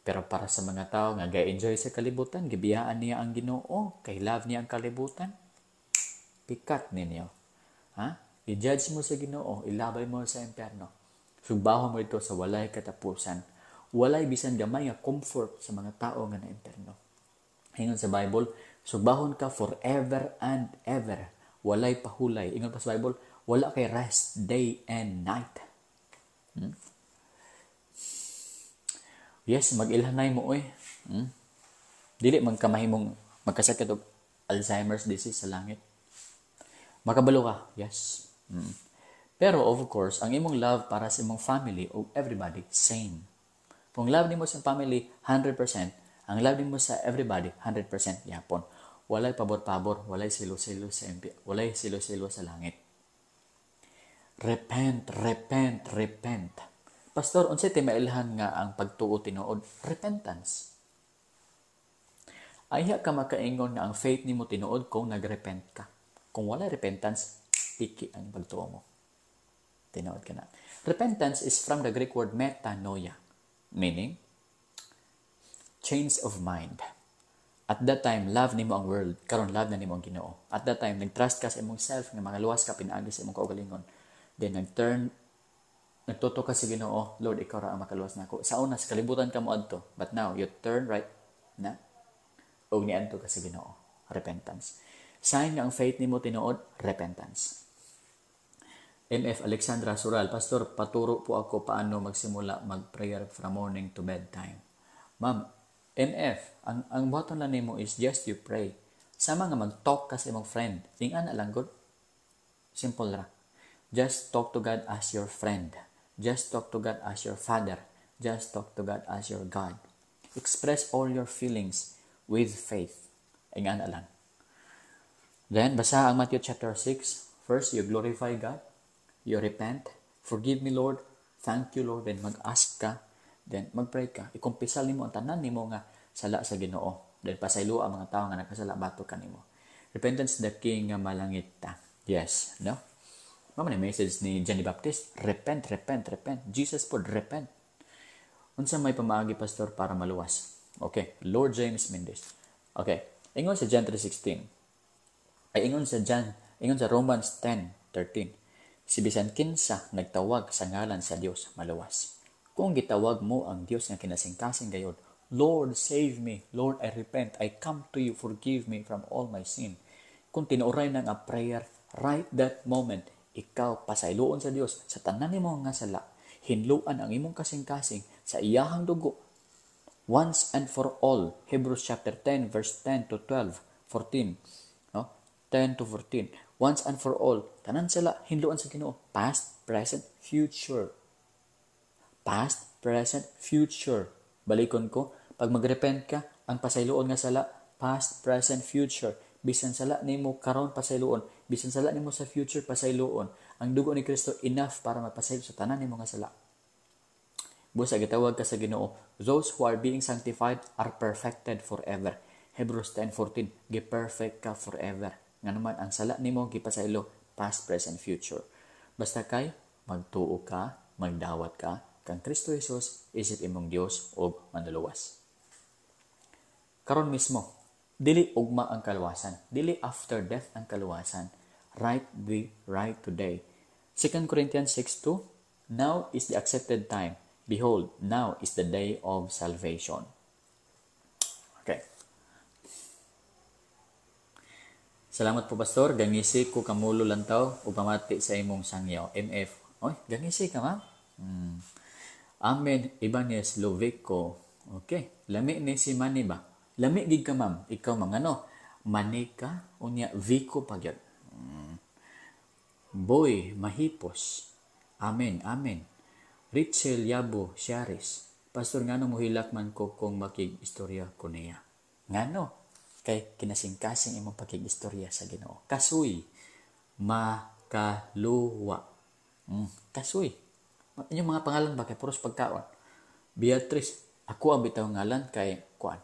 Pero para sa mga tao nga ga-enjoy sa kalibutan, gibiyaan niya ang Ginoo, kay love niya ang kalibutan, pikat ninyo. Ha? I-judge mo sa Ginoo, ilabay mo sa impyerno. Sugbahon mo ito sa walay katapusan. Walay bisan gamay nga comfort sa mga tao nga na impyerno. Ingon sa Bible, sugbahon ka forever and ever. Walay pahulay. Ingon pa sa Bible, wala kay rest day and night. Yes, mag-ilhanay mo oy. Dili man ka mahimong magkasakit og Alzheimer's disease sa langit. Makabalo ka. Yes. Pero of course, ang imong love para sa imong family o everybody same. Kung love nimo sa family 100%, ang love nimo sa everybody 100% yapon. Walay pabor-pabor, walay silo-silo sa walay silo-silo sa langit. Repent, repent, repent. Pastor, unsay timailhan nga ang pagtuo tinuod? Repentance. Ayha ka makaingon nga ang faith nimo tinuod kung nagrepent ka. Kung wala repentance, piki ang pagtuo mo. Tinuod ka na. Repentance is from the Greek word metanoia, meaning change of mind. At that time, love nimo ang world. Karon love na nimo ang Ginoo. At that time, nag-trust ka sa imong self, nga mga luwas ka pinaagi sa imong kaugalingon. Then, nagtuto ka sa Ginoo, Lord, ikaw ra ang makaluwas nako. Sa una, sa kalibutan ka mo adto. But now, you turn right na. O niadto ka sa Ginoo. Repentance. Sign nga ang faith nimo tinuod, repentance. MF Alexandra Sural, Pastor, paturo po ako paano magsimula mag-prayer from morning to bedtime. Ma'am, MF, ang button lang nimo is just you pray. Sama nga mag-talk ka sa imong friend. Ing ana lang good. Simple ra. Just talk to God as your friend. Just talk to God as your Father. Just talk to God as your God. Express all your feelings with faith. Ing ana lang. Then, basa ang Matthew chapter 6. First, you glorify God. You repent. Forgive me, Lord. Thank you, Lord. Then, mag-ask ka. Then, mag-pray ka. Ikumpisal nimo ang tanan nimo nga sala sa Ginoo. Then, pasaylo ang mga tao nga nakasala bato ka nimo. Repentance the King nga malangit ta. Yes, no? Mama na message ni Johnny Baptist. Repent, repent, repent. Jesus po, repent. Unsa may pamaagi, Pastor, para maluwas? Okay. Lord James Mendes. Okay. Ingon sa John 3:16. Ingon sa Romans 10:13. Si bisan kinsa nagtawag sa ngalan sa Dios maluwas. Kung gitawag mo ang Dios nga kinasing-kasing gayud, Lord, save me. Lord, I repent. I come to you. Forgive me from all my sin. Kung tinuoray na nga prayer, right that moment, ikaw pasayloon sa Dios sa tanan nimo nga sala. Hinluan ang imong kasing-kasing sa iyahang dugo. Once and for all. Hebrews chapter 10 verse 10 to 12, 14. 10 to 14. Once and for all. Tanan sila, hinluan sa Ginoo. Past, present, future. Past, present, future. Balikon ko, pag magrepent ka, ang pasayloon nga sala, past, present, future. Bisan sala nimo karon pasayloon, bisan sala nimo sa future pasayloon. Ang dugo ni Kristo enough para magpasaylo sa tanan nimo nga sala. Busa gitawag ka sa Ginoo, those who are being sanctified are perfected forever. Hebrews 10:14, gi-perfect ka forever. Nga naman, ang sala nimo gipasaylo, past, present, future. Basta kay, magtuo ka, magdawat ka, kang Kristo Jesus, isip imong Dios o manluluwas. Karon mismo, dili ugma ang kaluwasan. Dili after death ang kaluwasan. Right today. 2 Corinthians 6:2, now is the accepted time. Behold, now is the day of salvation. Okay. Salamat po, Pastor. Gangisi ko kamulo lantaw o pamati sa imong sangyaw. MF. Oy, gangisi ka, ma'am. Amen. Ibanez Lovico. Okay. Lami ni si Manny ba? Lami gig ka, ma'am. Ikaw, ma'am. Ano? Manika. Unya, Vico pagyod. Boy, mahipos. Amen. Amen. Richel Yabo Siaris. Pastor, nga mo hilak man ko kung makig-istorya ko niya. Nga kay kinasingkasing imong pakig-istorya sa Ginoo. Kasuy, makaluwa. Kasuy. Inyong mga pangalan ba kay puros pagkaon? Beatrice, ako ang bitaw ngalan kay Kuan.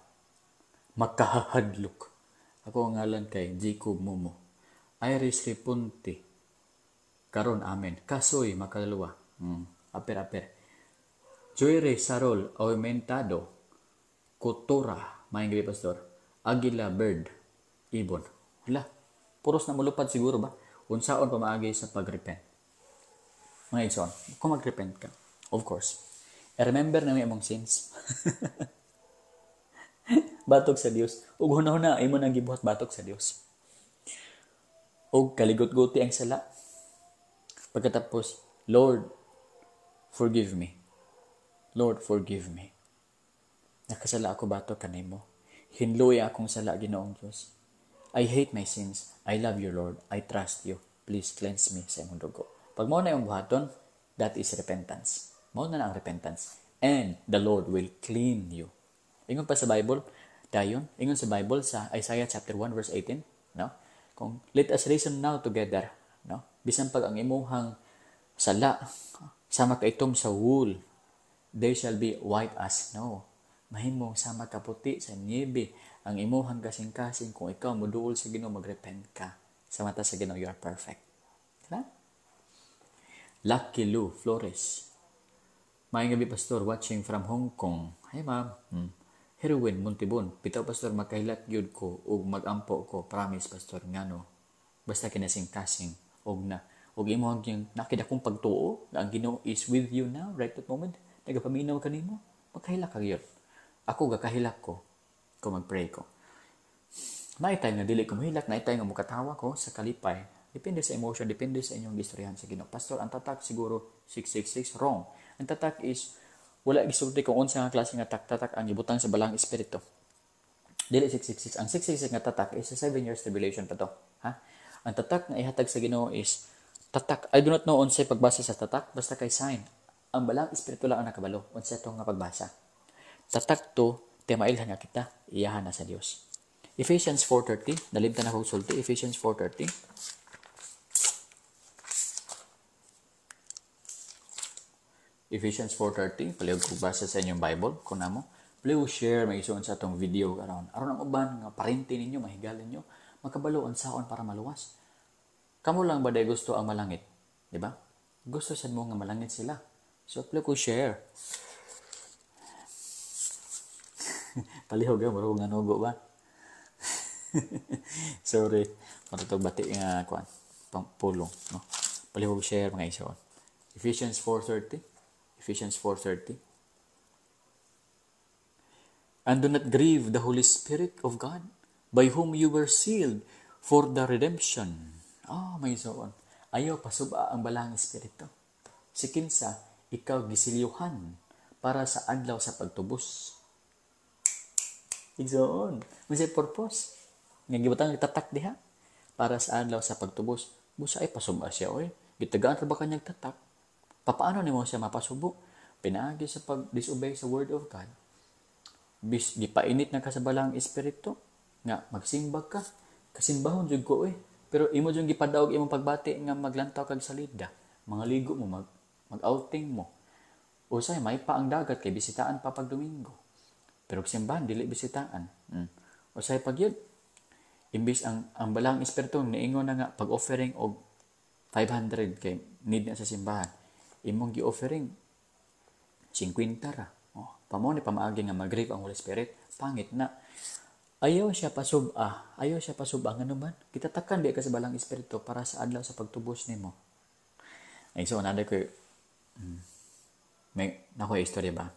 Makahadlok. Ako ang ngalan kay Jacob Momo. Iris Repunti. Karon amen. Kasuy, makaluwa. Aper. Joyre Sarol Aumentado. Kutura. Mayang gabi, Pastor. Agila Bird. Ibon. Wala. Puros na mulupad siguro ba? Unsaon pa maagi sa pag-repent. Mga igsoon, kung mag-repent ka, of course, remember na may among sins. Batok sa Dios. Ug hunahuna imo nang gibuhat batok sa Dios. Ug kaligot-guti ang sala. Pagkatapos, Lord, forgive me. Lord, forgive me. Nakasala ako batok kanimo. Hinluoy akong sala, Ginoong Diyos. I hate my sins. I love you, Lord. I trust you. Please cleanse me sa imong dugo. Pag mo na yung buhaton, that is repentance. Mo na ang repentance. And the Lord will clean you. Ingon pa sa Bible, dayon, ingon sa Bible sa Isaiah chapter 1 verse 18, no? Kung let us reason now together, no? Bisan pag ang imuhang sala sama kaitom sa wool, they shall be white as snow. Mahimong sama kaputi sa niebe ang imuhang kasing-kasing kung ikaw moduol sa Ginoo magrepent ka. Sa mata sa Ginoo you are perfect. Diba? Lucky Lou Flores. Maayong gabi, Pastor, watching from Hong Kong. Hi, ma'am. Heroin Montibon. Bitaw, Pastor, makahilat yun ko ug magampo ko. Promise, Pastor, ngano. Basta kinasing-kasing og na. Og imo ang nakita kong pagtuo na ang Ginoo is with you now, right at moment. Nagapaminaw kanimo. Makahilak ka yun. Ako gakahilak ko kung mag-pray ko. Naitay nga dili ko mahilak, naitay nga mukatawa ko sa kalipay. Depende sa emotion, depende sa inyong istoryahan sa Ginoo. Pastor, ang tatak siguro 666 wrong. Ang tatak is wala gisulti kung unsa nga klase nga tatak ang gibutang sa balang espiritu. Dili 666. Ang 666 nga tatak is a 7 years tribulation pa to. Ha? Ang tatak na ihatag sa Ginoo is tatak. I do not know unsay pagbasa sa tatak, basta kay sign. Ang balang espiritu lang ang nakabalo. Unsa to nga pagbasa. Tatak to, timailhan nga kita, iyahan na sa Dios. Ephesians 4:30, nalimtan ako sulti. Ephesians 4:30. Ephesians 4:30, palihog kong basa sa inyong Bible, kung namo. Please share, may isuon sa itong video aron ang uban nga parente ninyo, mahigalan nyo, makabalo ang saon para maluwas. Kamo lang ba day gusto ang malangit? Diba? Gusto sa mo nga malangit sila. So, please ko share. Palihog nga, marunong nga nugo ba? Sorry. Matutog bati nga, pulong. No? Palihog share mga isuon. Ephesians 4:30. Ephesians 4:30. And do not grieve the Holy Spirit of God, by whom you were sealed for the redemption. May soon. Ayaw pasuba ang balang espiritu. Si kinsa, ikaw gisilyuhan para sa adlaw sa pagtubos. Igsoon. May purpose. Nga gibutang tatak diha para sa adlaw sa pagtubos. Busa ay pasuba siya oy. Gitagaan ra ba kanyang tatak? Papaano nimo siya mapasubo? Pinaagi sa pag-disobey sa word of God. Gipainit na ka sa balang espiritu nga magsimbag ka. Kasimbahon jud ko Pero imo jud gipadaog imong pagbati nga maglantaw kag salida. Mga ligo mo mag-outing mo. Usay may pa ang dagat kay bisitaan pa pag Domingo. Pero simbahan dili bisitaan. Usay pag yun. Imbis ang balang espiritu niingon na nga pag-offering og 500 kay need na sa simbahan. Imong gi-offering 50 ra. Pamo ni pamaagi nga mag-grieve ang Holy Spirit. Pangit na. Ayaw siya pasuba. Nga naman. Kitatakan di ka sa balang espiritu para sa adlaw sa pagtubos nimo. Ay so another ko may nakoy istorya ba?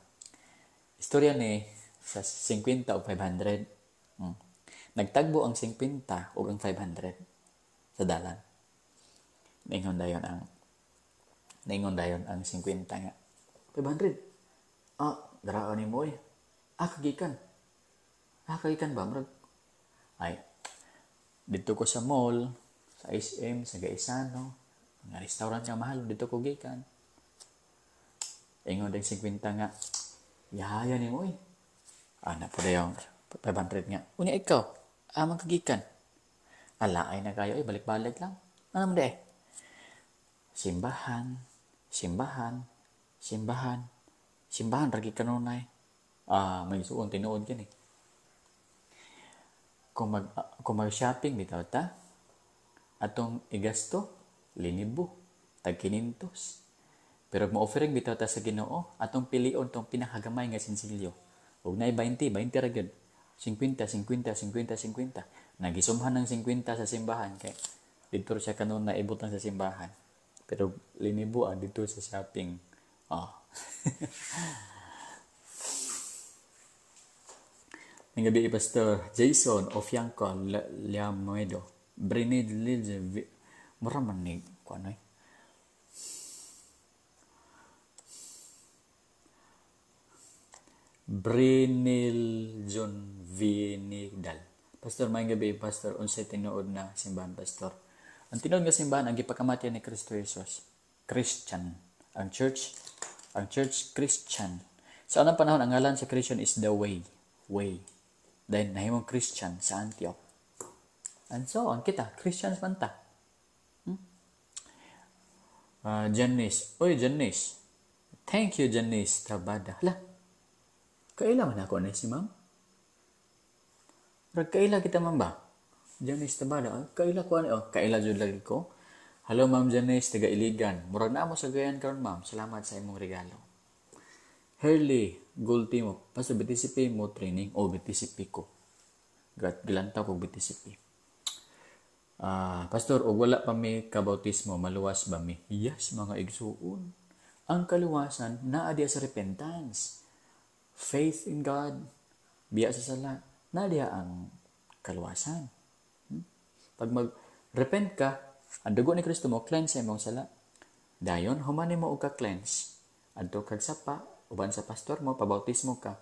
Istorya ni sa 50 o 500. Nagtagbo ang 50 o ang 500 sa dalan. Naingon dayon ang 50 nga. 500. Daraan ni mo eh. Kagikan. Kagikan ba? Murag, ay, dito ko sa mall, sa SM, sa Gaisano, mga restaurant nga mahal, dito ko gikan. Ingon din 50 nga, yahaya ni mo eh. Na po yung 500 nga. Unya ikaw, amang kagikan. Ay na kayo, balik-balik lang. Ano mo de? Simbahan, ragi kanunay. May suon, tinuod yan eh. Kung mag-shopping, bitaw ta, atong igasto, 5,000, tag 500. Pero mo-offering bitaw ta sa Ginoo, atong pilion tong pinakagamay nga sinsilyo. Huwag na 20 ra gyud. 50. Nagisumhan ng 50 sa simbahan kay dito siya kanon na ibutang sa simbahan. Pero 5,000 dito sa shopping. Ng gabi Pastor Jason Ofianco Liamedo. Brinid Lidze mura man ni kuno eh. Brinil John Vinigdal. Pastor, may gabi, Pastor, unsay tinuod na simbahan, Pastor? Ang tinuod nga simbahan, ang gipakamatyan ni Kristo Jesus. Christian. Ang church Christian. Sa unang panahon, ang ngalan sa Christian is the way. Dahil nahimong Christian sa Antioch. And so, ang kita, Christians man ta. Janice. Oy, Janice. Thank you, Janice Tabada. Hala, kaila man ako na si ma'am? Kaila kita man ba? Janice Tabada. Kaila ko ano? Kaila jud lagi ko. Hello, Ma'am Janice, taga Iligan. Murag na mo sa gayan karon, ma'am. Salamat sa imong regalo. Herly Gultimo. Pastor, BTCP mo training? BTCP ko. Gilantaw ko BTCP. Pastor, o wala pa mi kabautismo, maluwas ba mi? Yes, mga igsuon. Ang kaluwasan, naa diya sa repentance. Faith in God, biya sa sala, naa diya ang kaluwasan. Pag mag-repent ka, ang dugo ni Kristo mo, cleanse sa imong sala. Dayon, humani mo og ka-cleanse. Adto kag sapa, uban sa pastor mo, pabautismo ka.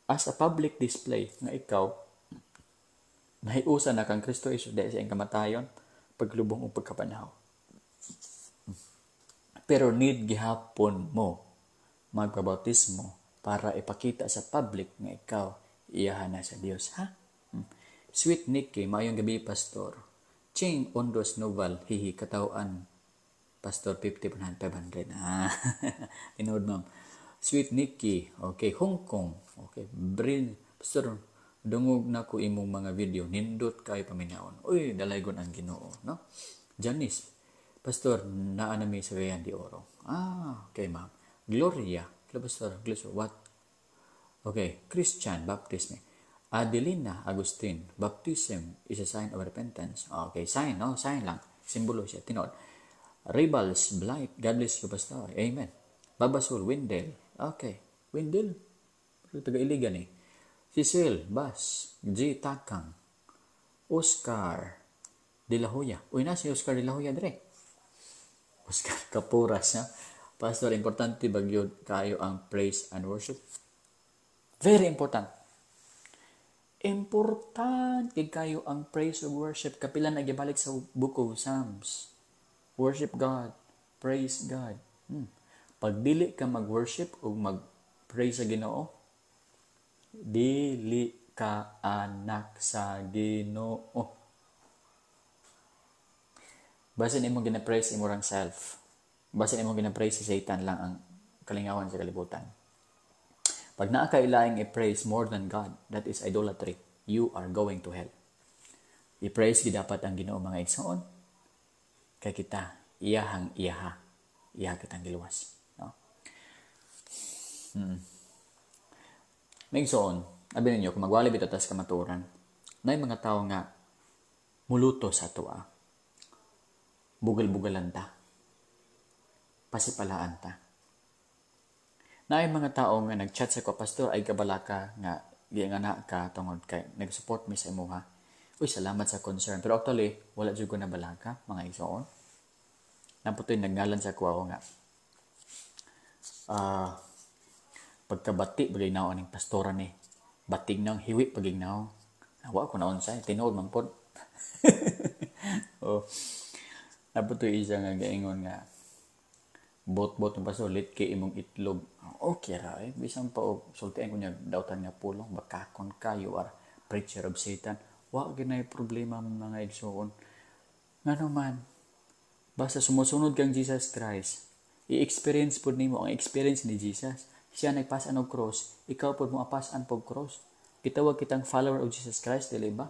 As a public display nga ikaw, nahiusa na kang Kristo iso dahil sa iyang kamatayon, paglubong o pagkapanaw. Pero need gihapon mo magpabautismo para ipakita sa public nga ikaw iyahan na sa Dios, ha? Sweet Nikki, mayong gabi, Pastor. Ching Ondos Noval, hihi, katawan. Pastor, 50, 500. Tinood, ma'am. Sweet Nikki, okay. Hong Kong, okay. Pastor, dungog na ko imong mga video. Nindot kayo paminaon. Uy, dalaygon ang Ginoo, no? Janice, Pastor, naanami sa Gayan de Oro. Okay, ma'am. Gloria, Pastor, what? Okay, Christian, baptism. Adelina Agustin, baptism is a sign of repentance. Okay, sign, no? Sign lang. Simbolo siya. Tinod. Rebels, Blight, God bless you, Pastor. Amen. Babasol, Wendell. Okay. Wendell. Taga-Iligan eh. Cecil, Bas, G. Takang. Oscar De La Hoya. Uy na si Oscar De La Hoya dire. Oscar Kapuras, ha? Pastor, importante bagyo kayo ang praise and worship. Very important. Importante kayo ang praise and worship. Kapila na gibalik sa Book of Psalms. Worship God. Praise God. Pag dili ka mag-worship o mag-praise sa Ginoo, dili ka anak sa Ginoo. Basin imong gina-praise imong self. Basin imong gina-praise si Satan lang ang kalingawan sa kalibutan. Pag naa ka ilaing i-praise more than God, that is idolatry. You are going to hell. I-praise gidapat ang Ginoo, mga igsoon. Kay kita iyaha kitang giluwas, no? Igsoon, abi ninyo kung magwali bitaw tas kamaturan, nay mga tawo nga muluto sa tuwa. Bugal-bugalan ta. Pasipalaan ta. Naay mga tao nga nag-chat sa ko, Pastor, ay kabalaka nga giingana ka tungod kay nag-support mi sa imuha. Uy, salamat sa concern. Pero actually, wala jud ko na balaka, mga igsoon. Naputoy nagnalan sa kuwa nga. Pagkabati bagay naon ning pastora ni. Batig nang hiwi pagignaw. Nawa ko naon say tinuod man pod. Oh, naputoy isa nga gaingon nga bot-bot ng pastor lit kay imong itlog. Okay ra eh. Bisan pa og sultian ko niya dawtan nga pulong bakakon ka you are preacher of Satan. Wa ginay problema mga igsoon. Ngano man basta sumusunod kang Jesus Christ, i-experience po nimo ang experience ni Jesus. Siya nagpasan og cross, ikaw po mo apasan pog cross. Gitawag kitang follower of Jesus Christ, dili ba?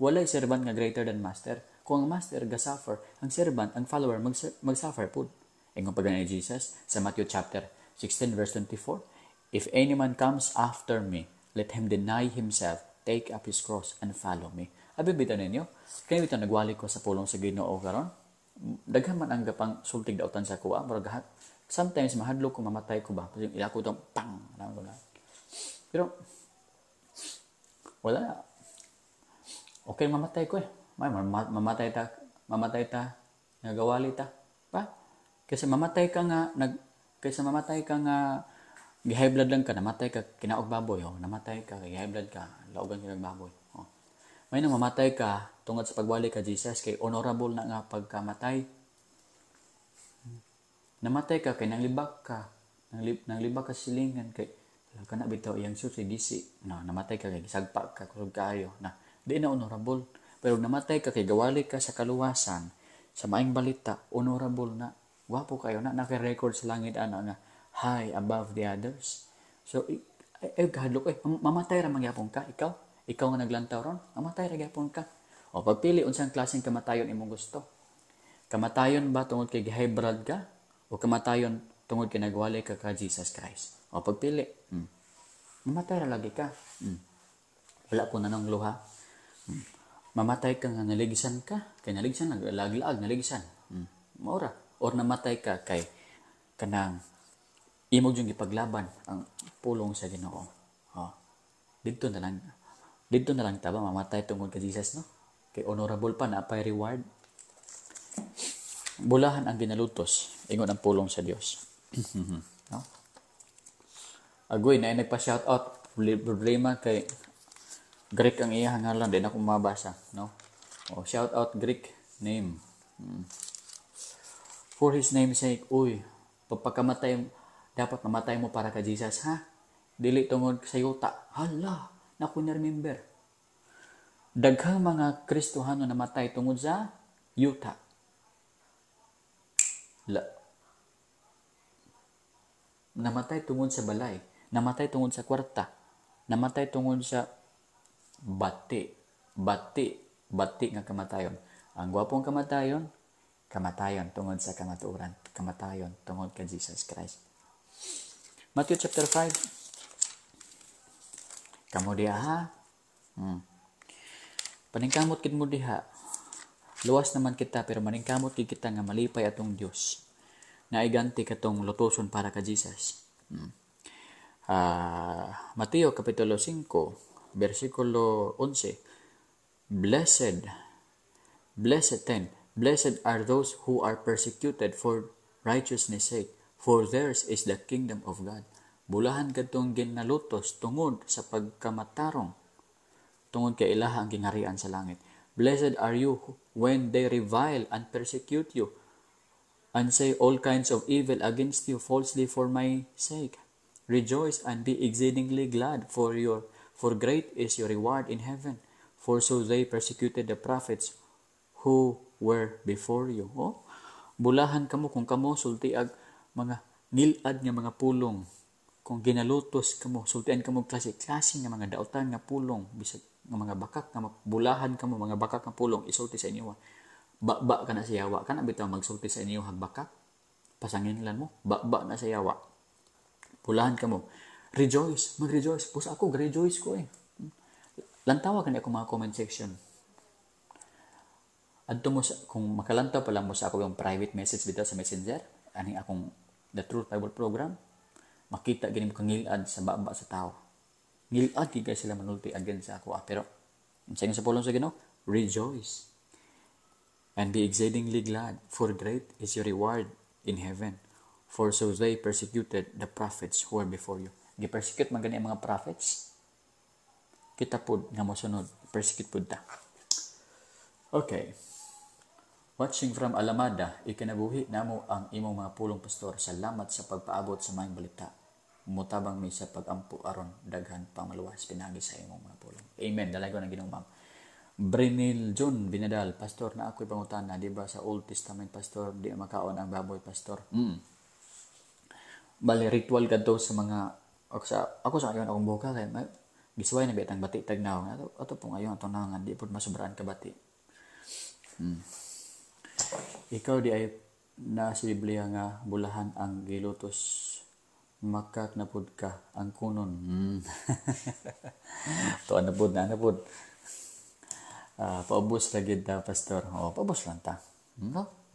Walay servant nga greater than master. Kung ang master ga-suffer, ang servant, ang follower mag-suffer po. Ingon pa ni Jesus sa Matthew chapter 16 verse 24, if any man comes after me, let him deny himself, take up his cross and follow me. Abi bitaw ninyo, kay bitaw nagwali ko sa pulong sa Ginoo karon. Daghan man ang gapang sultig dautan sa kuha, pero sometimes mahadlok ko mamatay ko ba, kasi ila ko tong pang ko na. Pero wala na. Okay mamatay ko eh. Mamatay ta nagawali ta. Pa? Kasi mamatay ka nga high blood lang ka, namatay ka kinaog baboy, namatay ka kay high blood ka, laogan ka ng baboy. May nang mamatay ka tungod sa pagwali ka Jesus kay honorable na nga pagkamatay. Namatay ka kay nanglibak ka, nanglibak ka silingan kay kana bitaw iyang susi disi. No, namatay ka kay gisagpa ka kusog kaayo na di na honorable. Pero namatay ka kay gawali ka sa kaluwasan, sa maayong balita, honorable na. Wapo kayo na naka-record sa langit ana nga high above the others. So gadlok mamatay ra mangyapon ka ikaw nga naglantaw ron, mamatay ra gyapon ka. O pagpili unsang klaseng kamatayon imong gusto. Kamatayon ba tungod kay high blood ka o kamatayon tungod kay nagwali ka ka Jesus Christ? O pagpili. Mamatay ra lagi ka. Wala po na nang luha. Mamatay ka nga naligsan ka, kay naligsan naglaag naligsan. Maura or namatay ka kay kanang imong yung ipaglaban ang pulong sa Ginoo. Dito na lang taba mamatay tungod kay Jesus, no? Kay honorable pa na pay reward. Bulahan ang ginalutos ingon ang pulong sa Dios. No? Agoy na nagpa-shout out problema kay Greek ang iyang ngalan, din ako mabasa, no? Shout out Greek name. For his name's sake, pagpakamatay, dapat mamatay mo para ka Jesus, ha? Dili tungod sa yuta. Hala, naku na-remember. Daghang mga Kristohano namatay tungod sa yuta. Namatay tungod sa balay. Namatay tungod sa kwarta. Namatay tungod sa bati nga kamatayon. Ang gwapong kamatayon tungod sa kamatuoran, kamatayon tungod kay Jesus Christ. Matthew chapter 5. Kamo diha ha. Paningkamot kid mo diha. Luwas naman kita pero maningkamot kid kita nga malipay atong Dios. Na iganti katong lutoson para ka Jesus. Mateo kapitulo 5 versikulo 11. Blessed are those who are persecuted for righteousness' sake, for theirs is the kingdom of God. Bulahan kadtong ginalutos tungod sa pagkamatarong, tungod kay ilaha ang gingharian sa langit. Blessed are you when they revile and persecute you, and say all kinds of evil against you falsely for my sake. Rejoice and be exceedingly glad, for great is your reward in heaven. For so they persecuted the prophets who were before you. Bulahan kamo kung kamo sultiag mga ngilad nga mga pulong. Kung ginalutos kamo, sultian kamo klase-klase nga mga dautan nga pulong, bisag nga mga bakak nga bulahan kamo mga bakak nga pulong isulti sa inyo. Ba ka na sa yawa, kana bitaw magsulti sa inyo hag bakak. Pasanginlan mo, ba na sa yawa. Bulahan kamo. Rejoice, mag-rejoice. Pusa ako, rejoice ko eh. Lantawa ka na ako mga comment section. Adto mo kung makalantaw pa lang mo sa ako yung private message dito sa Messenger, ani akong The Truth Bible Program, makita gini mo kang ngilad sa baba sa tao. Ngilad kay sila manulti again sa ako, pero Sa inyo sa pulong sa Ginoo, rejoice and be exceedingly glad, for great is your reward in heaven. For so they persecuted the prophets who were before you. Gi-persecute man gani ang mga prophets. Kita pud nga mosunod, persecute pud ta. Okay. Watching from Alamada, ikinabuhi namo ang imong mga pulong pastor. Salamat sa pagpaabot sa mga balita. Mutabang mi sa pagampo aron daghan pamaluwas pinagi sa imong mga pulong. Amen. Dalay ko ng Ginoo, ma'am. Brinil John Binadal, pastor, na ako'y pangutana, di ba sa Old Testament, pastor, di makaon ang baboy, pastor? Bali, ritual kadto sa mga, ako sa ayon akong buka, kaya gisway na bitang bati tagnaw. Ato pong ayon atong nangan, di po masubraan ka bati. Ikaw di ay na sa Biblia nga bulahan ang gilutos, makak na pud ka ang kunon. To na pud. Paubos lagi da, pastor. Paubos lang ta. No?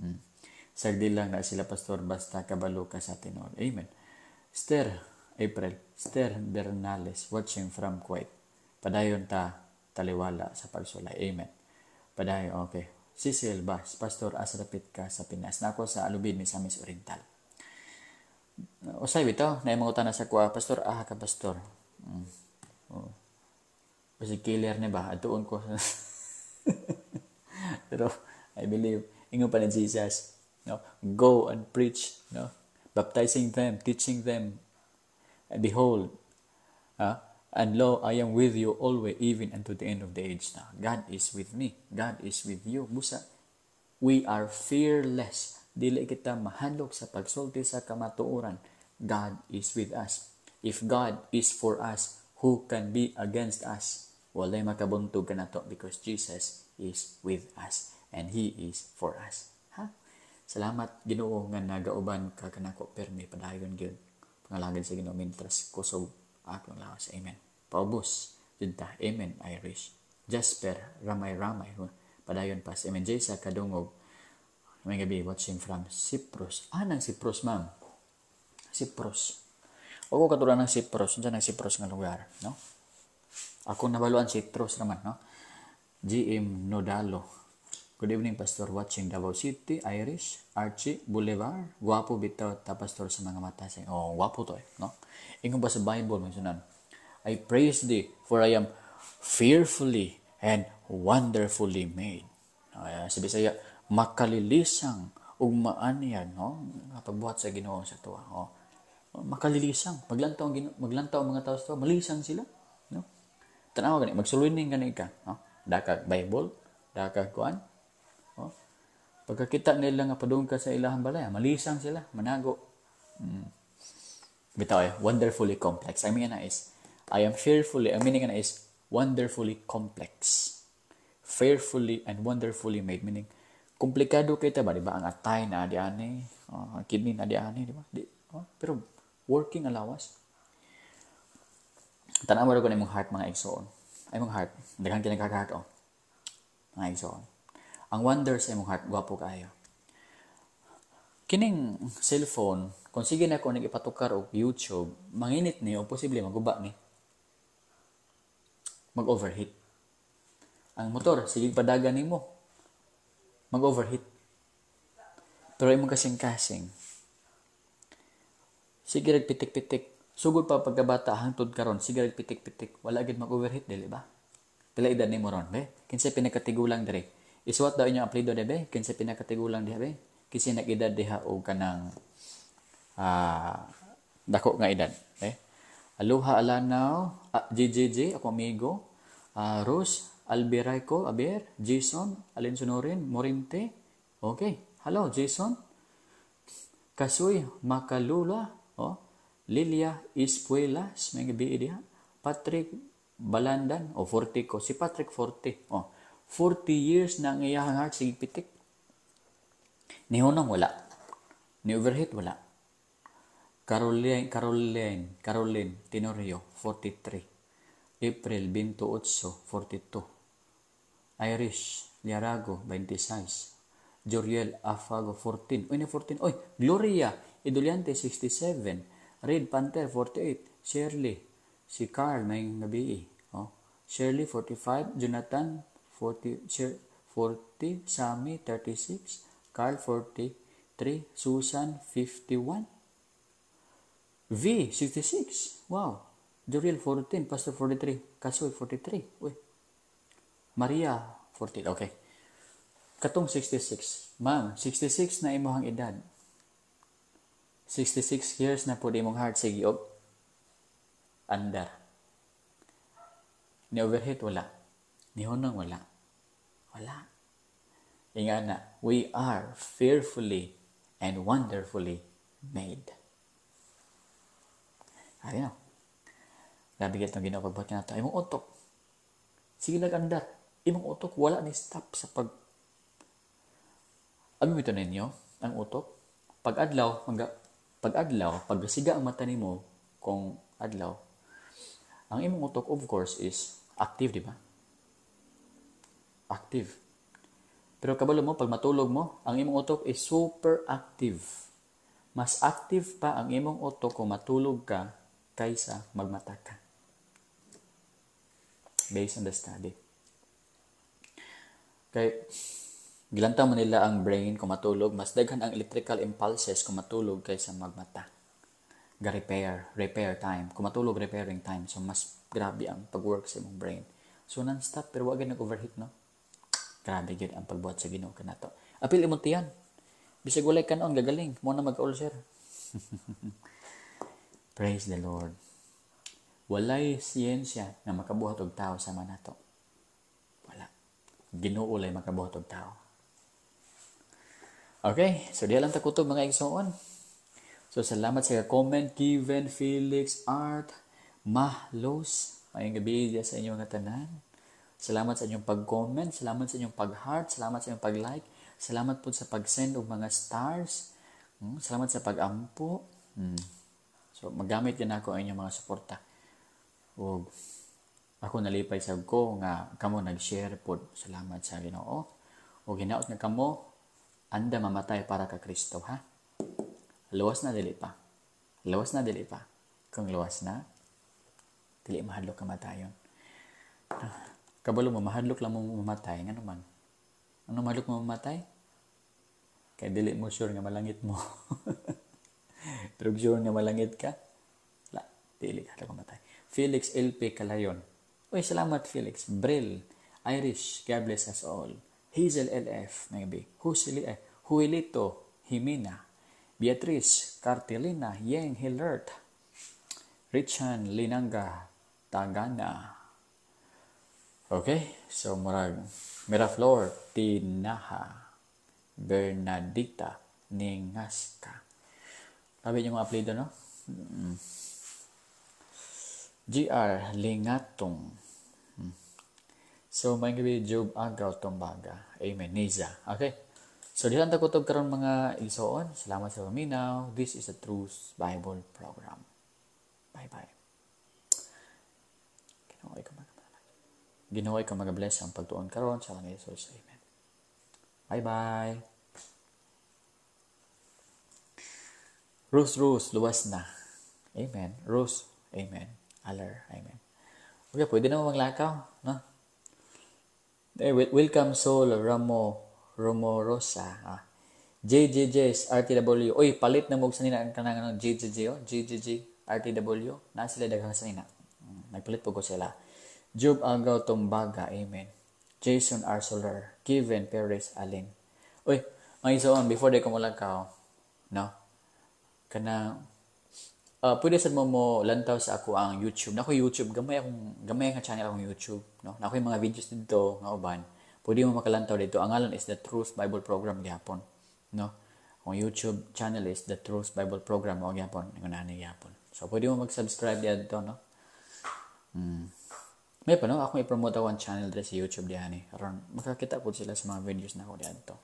Sagdi lang na sila, pastor, basta kabalo ka sa Tinod. Amen. April Bernales, watching from Kuwait. Padayon ta taliwala sa pagsulay. Amen. Padayon, okay. Cecil Bas, pastor, asrapit ka sa Pinas. Nako sa Alubid, Misamis Oriental. Usay bitaw, na mga utana sa kuha, pastor, ka, pastor. Kasi killer na ba? Atuon ko. Pero I believe ingon pa ni Jesus, no, go and preach, no, baptizing them, teaching them, and behold, and lo, I am with you always, even unto the end of the age. Now, God is with me, God is with you. Busa, we are fearless. Dili kita mahandog sa pagsulti sa kamatuoran. God is with us. If God is for us, who can be against us? Walay makabuntog ka na to, because Jesus is with us and He is for us. Salamat, Ginoo, nga nagauban ka kanako permi padayon gyud. Pangalagad sa Ginoo mintras kusog akong lawas. Amen. Paubos jud ta. Amen, Irish. Jasper Ramay padayon pas. Amen. Jaysa Kadungog, may gabi, watching from Cyprus. Nang Cyprus, ma'am. Cyprus. O ko katulad ng Cyprus. Diyan ang Cyprus nga lugar, no? Ako nabaluan Cyprus naman, no? GM Nodalo. Good evening, pastor, watching Davao City, Irish, Archie Boulevard. Guwapo bitaw ta, pastor, sa mga mata. Guwapo to, no? Ingon ba sa Bible, mentionan, I praise thee, for I am fearfully and wonderfully made. Sa Bisaya, makalilisang ug maanyag, no? Pagbuhat sa Ginoo sa tuwa, makalilisang. Maglantaw ang mga tao sa tuwa, malisang sila, no? Tanaw gani, magsulunin gani ka, no? Dakag Bible, dakag kuan. Pagkakita nila nga padung ka sa ilahang balay, malisang sila, manago. Bitaw, wonderfully complex. I mean is, I am fearfully, ang meaning na is wonderfully complex. Fearfully and wonderfully made, meaning komplikado kita ba, di ba? Ang atay na adiani, ang kidney na adiani, di ba? Pero working alawas. Tanaw mo ko na imong heart, mga igsoon. Ay mong heart, daghang kinagkaka-heart, mga igsoon. Ang wonder sa imong heart, gwapo kayo. Kining cellphone, kung sige na ko nag-ipatukar o YouTube, manginit ni o posible maguba ni. Mag-overheat. Ang motor, sige padagan ni mo. Mag-overheat. Pero imong kasing-kasing. Sige pitik-pitik. Sugod pa pagkabata hangtod karon, sige pitik-pitik. Wala gid mag-overheat dili ba? Pila edad nimo ron, be? Kinsa pinakatigulang diri? Isuwat daw inyong apelyido de, be? Kinsa pinakatigulang diha, be? Kinsa nag-edad diha o kanang dako nga edad, be? Aloha Alanaw, JJJ, ako amigo, Rose Albirayco, Aber, Jason, Alensonorin, Morinte. Okay. Hello, Jason. Kasoy Makalula, Lilia Ispuelas, may gabi diha. Patrick Balandan, 40 ko. Si Patrick 40. 40 years na ang iyahang heart, sige pitik. Ni Hunong wala. Ni Overheat wala. Caroline Tenorio, 43. April 28, 42. Irish Liarago, 26. Joriel Afago, 14. Uy, 14. Uy, Gloria Idoliante, 67. Red Panther, 48. Shirley. Si Carl, may gabi. Shirley, 45. Jonathan, 40. 40. Sammy, 36. Carl, 43. Susan, 51. V, 66. Wow. Joriel, 14. Pastor, 43. Kasoy, 43. Uy. Maria, 40. Okay. Katong 66. Ma'am, 66 na imong edad. 66 years na po di mong heart. Sige, andar. Ni overheat, wala. Ni hunang, wala. Wala. Inga na, we are fearfully and wonderfully made. Ay na. Grabe itong ginapagbuhat ka na ito. Imong utok. Sige lang andar. Imong utok, wala ni stop sa pag... Ano ito ninyo? Ang utok? Pag-adlaw, pag-siga ang mata nimo kung adlaw, ang imong utok, of course, is active, di ba? Active. Pero kabalo mo, pag matulog mo, ang imong utok is super active. Mas active pa ang imong utok kung matulog ka kaysa magmata ka. Based on the study. Kaya, gilantaw mo nila ang brain kung matulog, mas daghan ang electrical impulses kung matulog kaysa magmata. Repair time. Kung matulog, repairing time. So, mas grabe ang pag-work sa imong brain. So, non-stop, pero wag nag-overheat, no? Grabe yun ang pagbuhat sa Ginoo ka na to. Apil imong tiyan. Bisag walay ka noon, gagaling. Muna mag-ulcer. Praise the Lord. Walay siyensya na makabuhat og tao sama nato. Wala. Ginoo lay makabuhat og tao. Okay, so diya lang takutob mga igsoon. So salamat sa comment, Given, Felix, Art, Mahlos. Mayong gabi diya sa inyong tanan. Salamat sa inyong pag-comment, salamat sa inyong pag-heart, salamat sa inyong pag-like, salamat po sa pag-send og mga stars. Salamat sa pag-ampo. So magamit din ako ang inyong mga suporta. O ako nalipay sa ko nga kamo nag-share po. Salamat sa Ginoo. O ginaot nga kamo anda mamatay para ka Kristo, ha? Luwas na dili pa. Luwas na dili pa. Kung luwas na, dili mahadlok kamatayon. Kabalo mo, mahadlok lang mo mamatay. Nga naman. Ano mahadlok mo mamatay? Kaya dili mo sure nga malangit mo. Pero sure nga malangit ka? La, dili ka mamatay. Felix LP Calayon. Uy, salamat Felix. Brill. Irish. God bless us all. Hazel LF. Maybe. Huilito. Jimena. Beatrice. Cartelina. Yeng Hilert. Richan Linanga. Tagana. Okay, so murag Miraflor, Tinaha, Bernadita, Ningaska. Sabi niyo mga apelido, no? GR, Lingatong. So, may gabi, Job Agaw, Tombaga. Amen. Niza. Okay. So, diyan takutob karon mga igsoon. Salamat sa paminaw. This is a Truth Bible Program. Bye-bye. Ginawa ko mag-bless ang pagtuon karon sa mga Jesus. Amen. Bye-bye. Rose, luwas na. Amen. Rose, amen. Aler, amen. Okay, pwede naman maglakaw, no? Welcome Soul, Rosa. JJJ's RTW. Uy, palit na mong sanina ang kanang JJJ, JJJ, RTW. Na sila daghang sanina. Nagpalit po ko sila. Job Agaw Tombaga, amen. Jason Arsoler, Kevin Perez Alin. Uy, mga isoon, before day ko mulakaw, no? Pwede sad mo lantaw sa ako ang YouTube. Nako YouTube, gamay ang channel akong YouTube, no? Nako yung mga videos dito nga uban. Pwede mo makalantaw dito. Ang ngalan is The Truth Bible Program gyapon, no? Ang YouTube channel is The Truth Bible Program o gyapon, ngunani gyapon. So pwede mo mag-subscribe dito, no? May pa, no? Ako i-promote ako ang channel dito sa YouTube diyan eh. Aron makakita po sila sa mga videos na ako dito.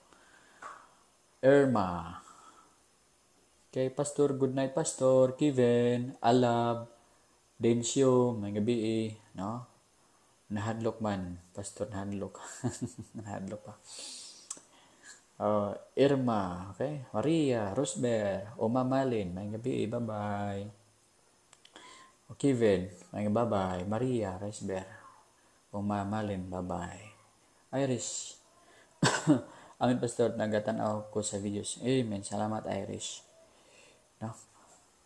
Irma. Kay Pastor, good night Pastor. Kevin, Alab, Densyo, may gabi no? Nahadlok man. Pastor, nahadlok. Nahadlok pa. Irma, okay? Maria, Rosber, Omamalin, may gabi, bye-bye. Kevin, bye-bye. Maria, Rosber. Umamalin, bye-bye. Irish. Amin pastor, nagatanaw ko sa videos. Amen. Salamat Irish. No?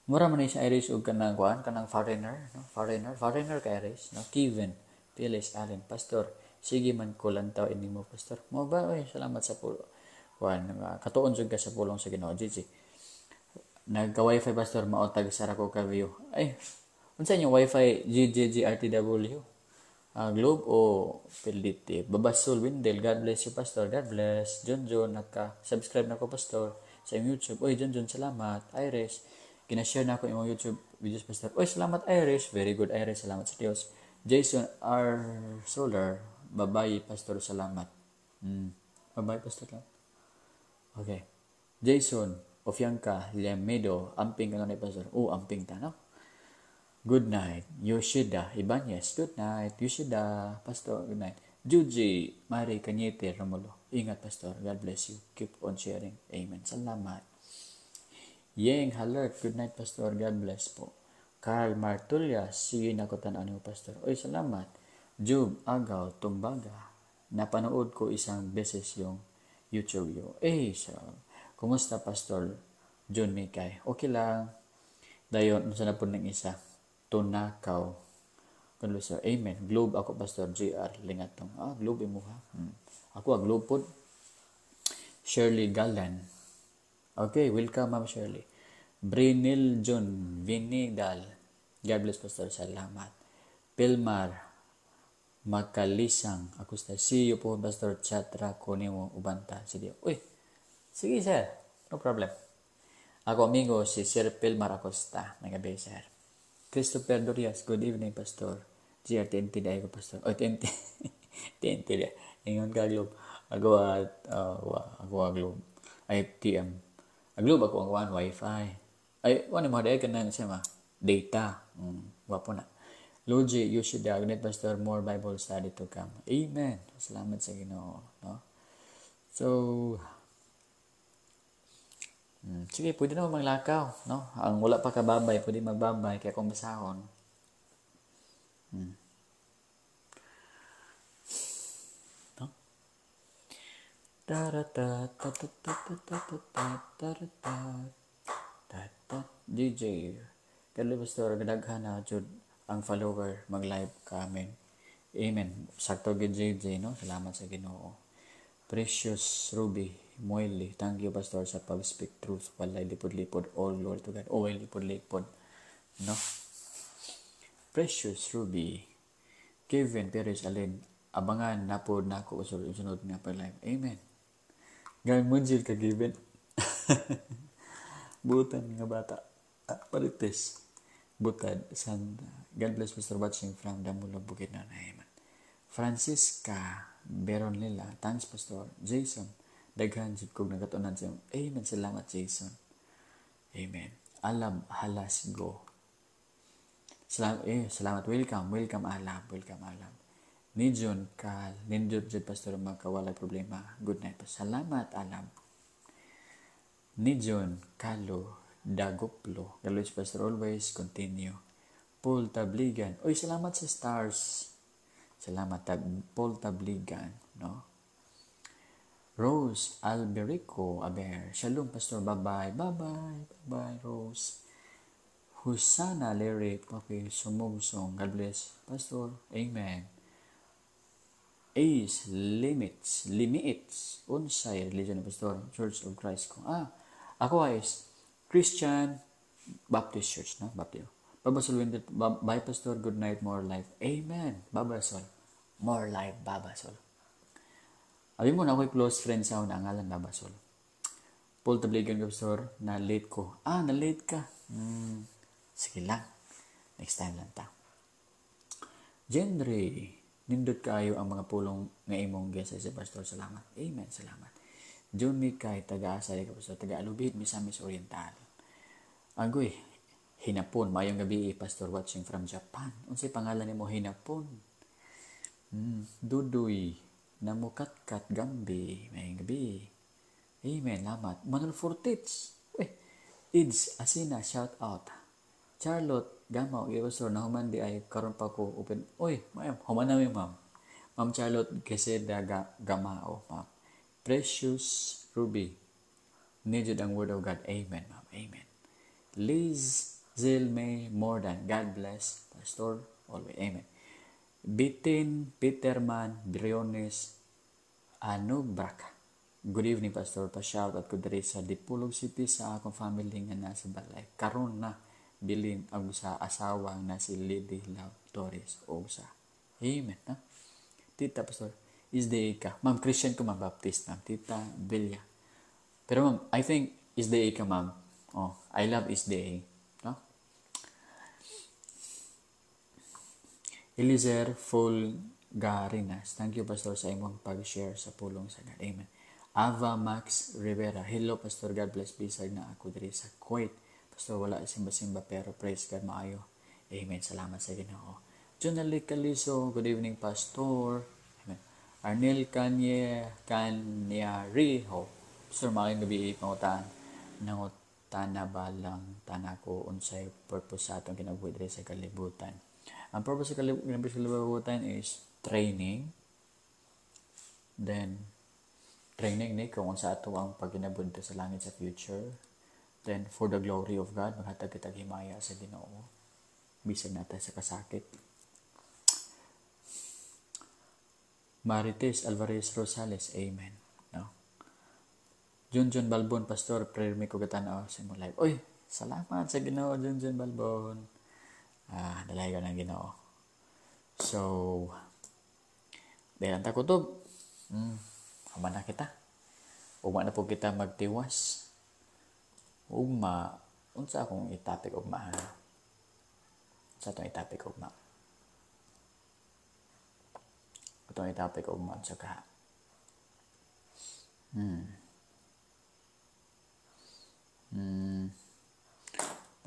Mura man ni sa Irish ug kanang kuan, kanang foreigner, no? Foreigner ka Irish, no? Kevin, Phyllis Allen, pastor. Sige man ko lantaw ini mo pastor. Mo ba oy, salamat sa pulo. Kuan, katuon jud ka sa pulong sa Ginoo, Gigi. Nagka-wifi pastor maotag sa ko ka view. Ay, unsa yung wifi GGGRTW? Globe o PLDT? Babasol Windel, God bless you pastor. God bless. John, naka-subscribe na ko pastor sa YouTube. Oy, John, salamat. Iris, kina-share na ko imong YouTube videos pastor. Oy, salamat Iris. Very good Iris. Salamat sa Dios. Jason R. Solar, babayi pastor, salamat. Babayi pastor lang. Okay. Jason Ofianka Lemedo, amping ka na pastor. Amping ta, no? Good night. Yoshida Ibanez, good night. Yoshida, pastor, good night. Juji Mari Cañete Romulo, ingat pastor. God bless you. Keep on sharing. Amen. Salamat. Yeng Halert, good night pastor. God bless po. Carl Martulia, sige na ko tanaw ni pastor. Oy, salamat. Jub Agaw Tumbaga, napanood ko isang beses yung YouTube yo. Kumusta pastor John Mikay? Okay lang. Dayon, unsa na po ng isa? Tunakaw. Kuno sir, amen. Globe ako pastor JR Lingatong. Globe mo ha. Ako Globe pod. Shirley Galan. Okay, welcome ma'am Shirley. Brinil John Vinidal. God bless pastor. Salamat. Pilmar Makalisang. Ako sa see you po pastor chatra ko nimo ubanta sige. Uy. Sige sir. No problem. Ako amigo si Sir Pilmar Acosta. Nagabi sir. Christopher Dorias, good evening, Pastor. GRTNT dahil ko, Pastor. TNT. TNT dahil. Ingon ka, Globe. Ako Globe. TM. Globe ako ang Wi-Fi. Ano mo dahil ka na siya data. Wapo na. Luigi, you should diagnate, Pastor. More Bible study to come. Amen. Salamat sa Ginoo. No? So, sige, pwede na maglakaw, no? Ang wala pa kababay, pwede magbabay, kaya kung basahon. No? DJ. Kali pastor, gadaghan na jud ang follower mag-live ka, amen. Amen. Sakto gid JJ, no? Salamat sa Ginoo. Precious Ruby Moily, thank you pastor sa pag-speak truth. Walay lipod-lipod, all glory to God. Walay lipod-lipod, no? Precious Ruby Kevin Perez Alin, abangan napod na ako usunod nga pa live. Amen. Gang munjil ka Kevin. Butan nga bata. Parites. Butad. God bless pastor watching from Damulog Bukidnon. Amen. Francisca Beron Lila, thanks pastor. Jason, daghan jud kog nagatunan sa amen. Salamat Jason. Amen. Alab halas go. Salamat. Welcome Alab. Nijon Kal, nindot jud pastor magkawala problema. Good night. Salamat Alab. Nijon Kalo Dagoplo. Galos pastor always continue. Paul Tabligan. Salamat sa stars. Salamat Paul Tabligan, no? Rose Alberico Aber. Shalom pastor. Bye-bye Rose. Husana Larry Papi Sumugsong. God bless pastor. Amen. Ace Limits Unsay religion pastor Church of Christ ko. Ako is Christian Baptist Church, no? Baptist. Babasol Windel, bye pastor, good night, more life. Amen. Babasol. More life, Babasol. Abi mo na ako'y close friend sa una, ngalan Babasol. Paul Tabligan pastor, na late ko. Na late ka. Sige lang. Next time lang ta. Genre, nindot kayo ang mga pulong nga imong gesa sa pastor. Salamat. Amen. Salamat. John Mikay, taga-asay ka pastor, taga-Alubid, Misamis Oriental. Agoy, Hinapon, mayong gabi, pastor watching from Japan. Unsay pangalan nimo Hinapon? Dudoy, Namukatkat Gambi, mayong gabi. Amen, lamat. Manuel Fortits. Ids Asina, shout out. Charlotte Gamaw, pastor na human di ay karon pa ko open. Mayam, human na ma'am. Ma'am Charlotte Geseda Gamao, ma'am. Precious Ruby. Need ang word of God. Amen, ma'am. Amen. Liz Zilmay Mordan. God bless. Pastor. Always. Amen. Bitin Peterman Briones Anubraka. Good evening, Pastor. Pa-shout out ko diri sa Dipulog City sa akong family nga nasa balay. Karon na bilin ang sa asawa na si Lady Love Torres o sa. Amen. Ha? Tita, Pastor. Is the ka. Ma'am, Christian ko, Ma'am Baptist, Ma'am. Tita Belia. Pero ma'am, I think is the ka, ma'am. Oh, I love is the no? Eliezer Fulgarinas. Thank you, Pastor, sa imong pag-share sa pulong sa God. Amen. Ava Max Rivera. Hello, Pastor. God bless. Bisag na ako diri sa Kuwait. Pastor, wala simba-simba pero praise God maayo. Amen. Salamat sa Ginoo. Jonali Caliso. Good evening, Pastor. Amen. Arnel Kanyariho. Pastor, making gabi pangutan. Nangutan na ba lang tanako unsay purpose sa atong kinabuhi diri sa kalibutan. Ang purpose sa kalibutan is training. Then, training ni kung sa ato ang pagkinabudto sa langit sa future. Then, for the glory of God, maghatag kita himaya sa Ginoo. Bisag natin sa kasakit. Marites Alvarez Rosales, amen. No? Junjun Balbon, Pastor, prayer me ko gatanaw sa imong live. Oy, salamat sa Ginoo, Junjun Balbon. Dalay ka ng Ginoo. So, dahil ang takutob, haman na kita. Ugma na po kita magtiwas. Ugma, unsa akong itapik ugma. Sa itong itapik ugma. Itong itapik ugma sa ka.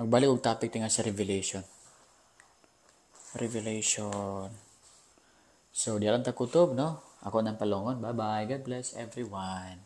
Magbalik og topic tinga sa Revelation. So, di alam ta kutob, no? Ako nang palongon. Bye-bye. God bless everyone.